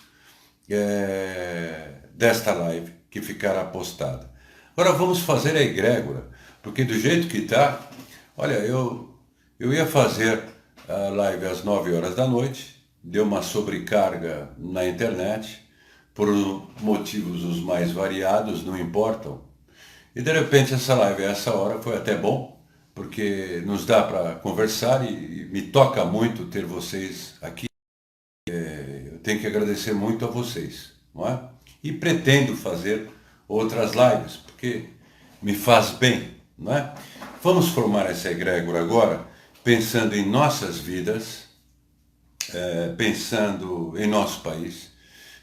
desta live, que ficará postada. Agora vamos fazer a egrégora, porque do jeito que está, olha, eu ia fazer a live às 9 horas da noite, deu uma sobrecarga na internet, por motivos os mais variados, não importam. E de repente essa live a essa hora foi até bom, porque nos dá para conversar e me toca muito ter vocês aqui. Eu tenho que agradecer muito a vocês, não é? E pretendo fazer outras lives, porque me faz bem, não é? Vamos formar essa egrégora agora, pensando em nossas vidas, pensando em nosso país,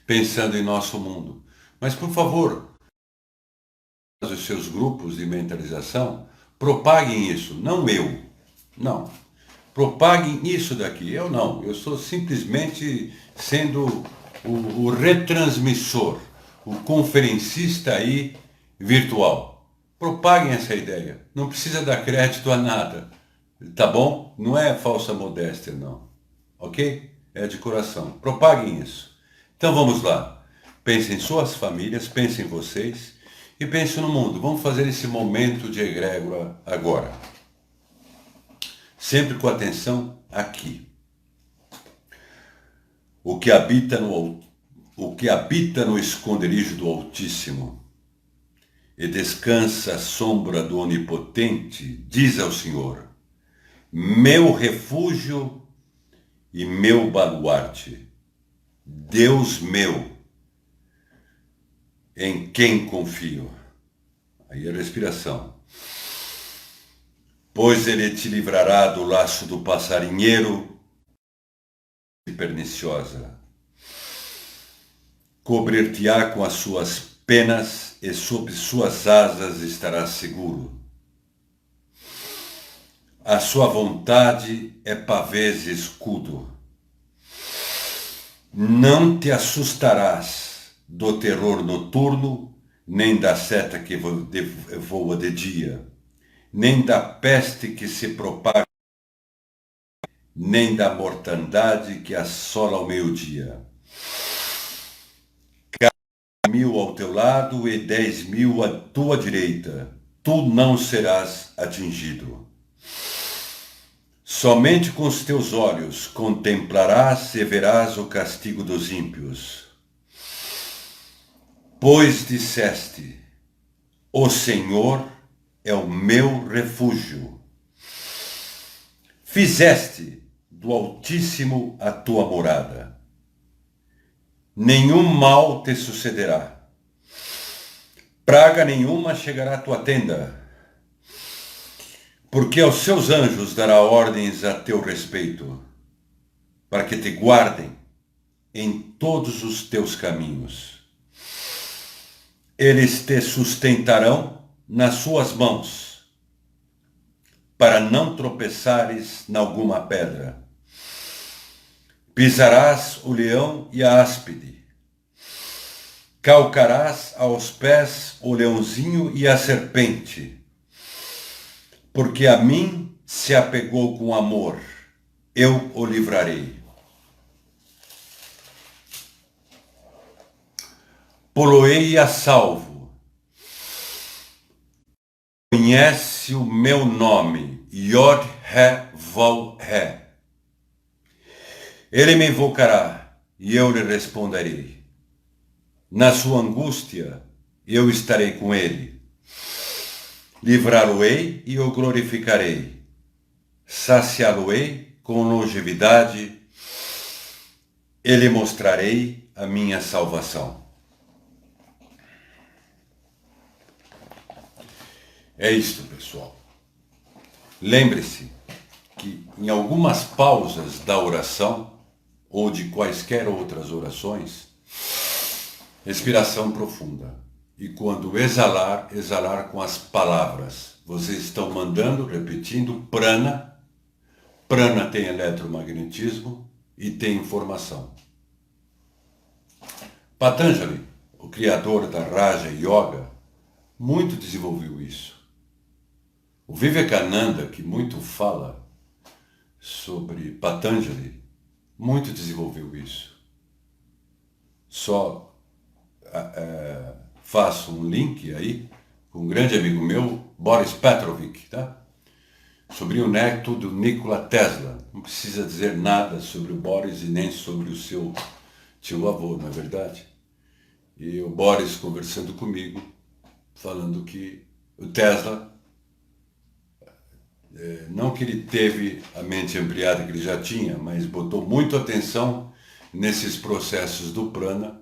pensando em nosso mundo. Mas, por favor, os seus grupos de mentalização, propaguem isso, não eu, não. Propaguem isso daqui, eu não. Eu sou simplesmente sendo o retransmissor, o conferencista aí virtual. Propaguem essa ideia, não precisa dar crédito a nada, tá bom? Não é falsa modéstia, não, ok? É de coração, propaguem isso. Então vamos lá, pensem em suas famílias, pensem em vocês e pensem no mundo. Vamos fazer esse momento de egrégora agora. Sempre com atenção aqui. O que habita no esconderijo do Altíssimo e descansa à sombra do Onipotente, diz ao Senhor, meu refúgio e meu baluarte, Deus meu, em quem confio. Aí a respiração. Pois ele te livrará do laço do passarinheiro e perniciosa. Cobrir-te-á com as suas penas e sob suas asas estarás seguro. A sua vontade é pavês e escudo. Não te assustarás do terror noturno, nem da seta que voa de dia, nem da peste que se propaga, nem da mortandade que assola ao meio-dia. 10.000 ao teu lado e 10.000 à tua direita, tu não serás atingido. Somente com os teus olhos contemplarás e verás o castigo dos ímpios. Pois disseste, o Senhor é o meu refúgio. Fizeste do Altíssimo a tua morada. Nenhum mal te sucederá. Praga nenhuma chegará à tua tenda. Porque aos seus anjos dará ordens a teu respeito, para que te guardem em todos os teus caminhos. Eles te sustentarão nas suas mãos, para não tropeçares em alguma pedra. Pisarás o leão e a áspide. Calcarás aos pés o leãozinho e a serpente. Porque a mim se apegou com amor, eu o livrarei. Poloei a salvo. Conhece o meu nome, Yod-He-Vav-He. Ele me invocará e eu lhe responderei. Na sua angústia, eu estarei com ele. Livrá-lo-ei e o glorificarei. Saciá-lo-ei com longevidade e lhe mostrarei a minha salvação. É isto, pessoal. Lembre-se que em algumas pausas da oração, ou de quaisquer outras orações, respiração profunda. E quando exalar, exalar com as palavras. Vocês estão mandando, repetindo, prana. Prana tem eletromagnetismo e tem informação. Patanjali, o criador da Raja Yoga, muito desenvolveu isso. O Vivekananda, que muito fala sobre Patanjali, muito desenvolveu isso. Só faço um link aí com um grande amigo meu, Boris Petrovic, tá? Sobrinho neto do Nikola Tesla. Não precisa dizer nada sobre o Boris e nem sobre o seu tio-avô, não é verdade? E o Boris conversando comigo, falando que o Tesla, não que ele teve a mente ampliada que ele já tinha, mas botou muito atenção nesses processos do prana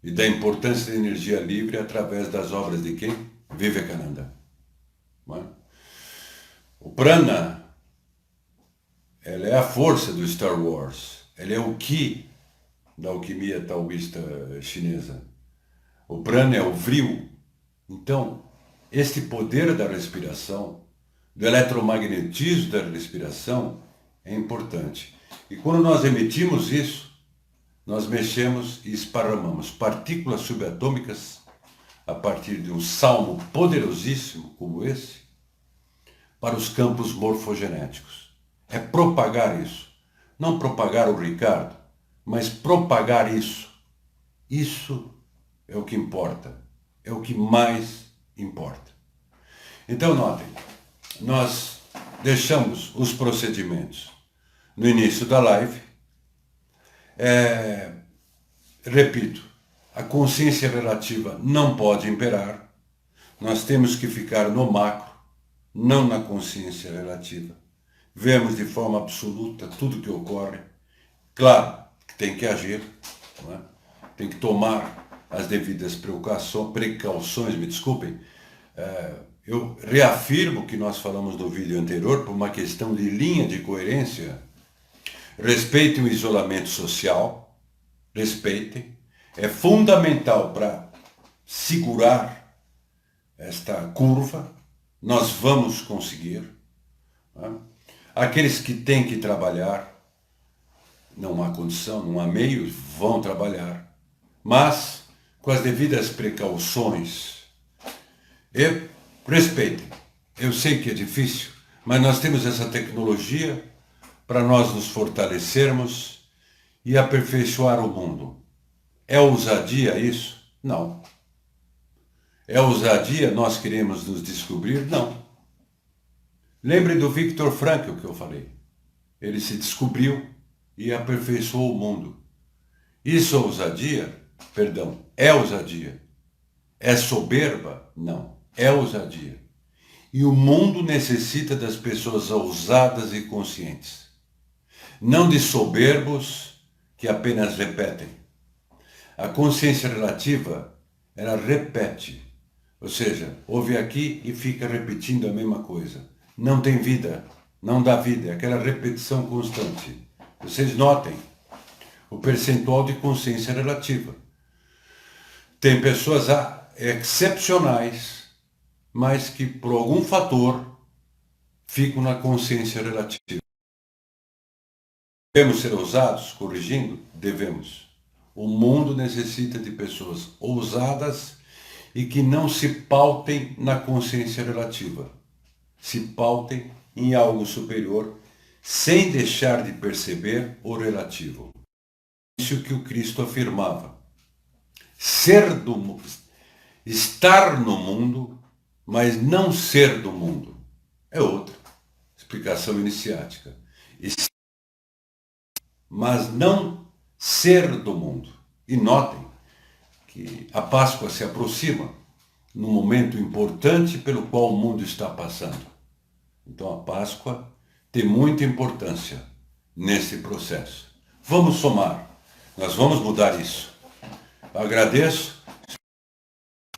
e da importância da energia livre através das obras de quem? Vivekananda. O prana, ela é a força do Star Wars, ela é o Ki da alquimia taoísta chinesa. O prana é o vril. Então, este poder da respiração, do eletromagnetismo da respiração, é importante. E quando nós emitimos isso, nós mexemos e esparramamos partículas subatômicas a partir de um salmo poderosíssimo como esse, para os campos morfogenéticos. É propagar isso. Não propagar o Ricardo, mas propagar isso. Isso é o que importa. É o que mais importa. Então, notem, nós deixamos os procedimentos no início da live. Repito, a consciência relativa não pode imperar. Nós temos que ficar no macro, não na consciência relativa. Vemos de forma absoluta tudo que ocorre. Claro que tem que agir, não é? Tem que tomar as devidas precauções, me desculpem. Eu reafirmo o que nós falamos no vídeo anterior por uma questão de linha de coerência. Respeitem o isolamento social, respeitem. É fundamental para segurar esta curva. Nós vamos conseguir. Né? Aqueles que têm que trabalhar, não há condição, não há meios, vão trabalhar. Mas com as devidas precauções. E respeitem. Eu sei que é difícil, mas nós temos essa tecnologia para nós nos fortalecermos e aperfeiçoar o mundo. É ousadia isso? Não. É ousadia nós queremos nos descobrir? Não. Lembre do Viktor Frankl que eu falei. Ele se descobriu e aperfeiçoou o mundo. Isso é ousadia? Perdão, é ousadia. É soberba? Não, é ousadia. E o mundo necessita das pessoas ousadas e conscientes. Não de soberbos que apenas repetem. A consciência relativa, ela repete. Ou seja, ouve aqui e fica repetindo a mesma coisa. Não tem vida, não dá vida, é aquela repetição constante. Vocês notem o percentual de consciência relativa. Tem pessoas excepcionais, mas que por algum fator ficam na consciência relativa. Devemos ser ousados, corrigindo? Devemos. O mundo necessita de pessoas ousadas e que não se pautem na consciência relativa. Se pautem em algo superior, sem deixar de perceber o relativo. Isso que o Cristo afirmava. Estar no mundo, mas não ser do mundo. É outra explicação iniciática. Mas não ser do mundo. E notem que a Páscoa se aproxima num momento importante pelo qual o mundo está passando. Então a Páscoa tem muita importância nesse processo. Vamos somar. Nós vamos mudar isso. Agradeço.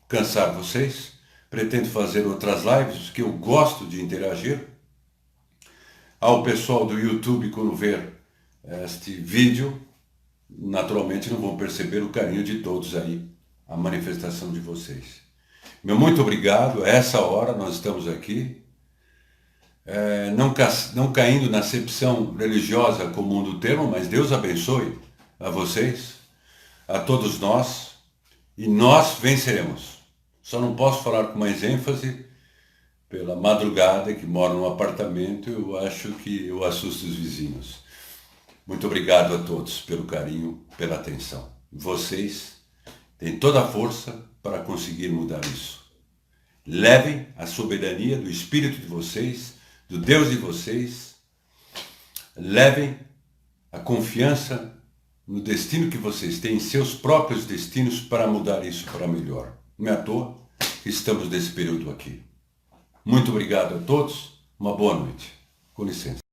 Cansar vocês. Pretendo fazer outras lives que eu gosto de interagir. Ao pessoal do YouTube, quando ver este vídeo, naturalmente não vão perceber o carinho de todos aí, a manifestação de vocês. Meu muito obrigado. A essa hora nós estamos aqui, não caindo na acepção religiosa comum do termo, mas Deus abençoe a vocês, a todos nós, e nós venceremos. Só não posso falar com mais ênfase pela madrugada, que moro num apartamento, eu acho que eu assusto os vizinhos. Muito obrigado a todos pelo carinho, pela atenção. Vocês têm toda a força para conseguir mudar isso. Levem a soberania do Espírito de vocês, do Deus de vocês. Levem a confiança no destino que vocês têm, em seus próprios destinos, para mudar isso para melhor. Não é à toa que estamos nesse período aqui. Muito obrigado a todos. Uma boa noite. Com licença.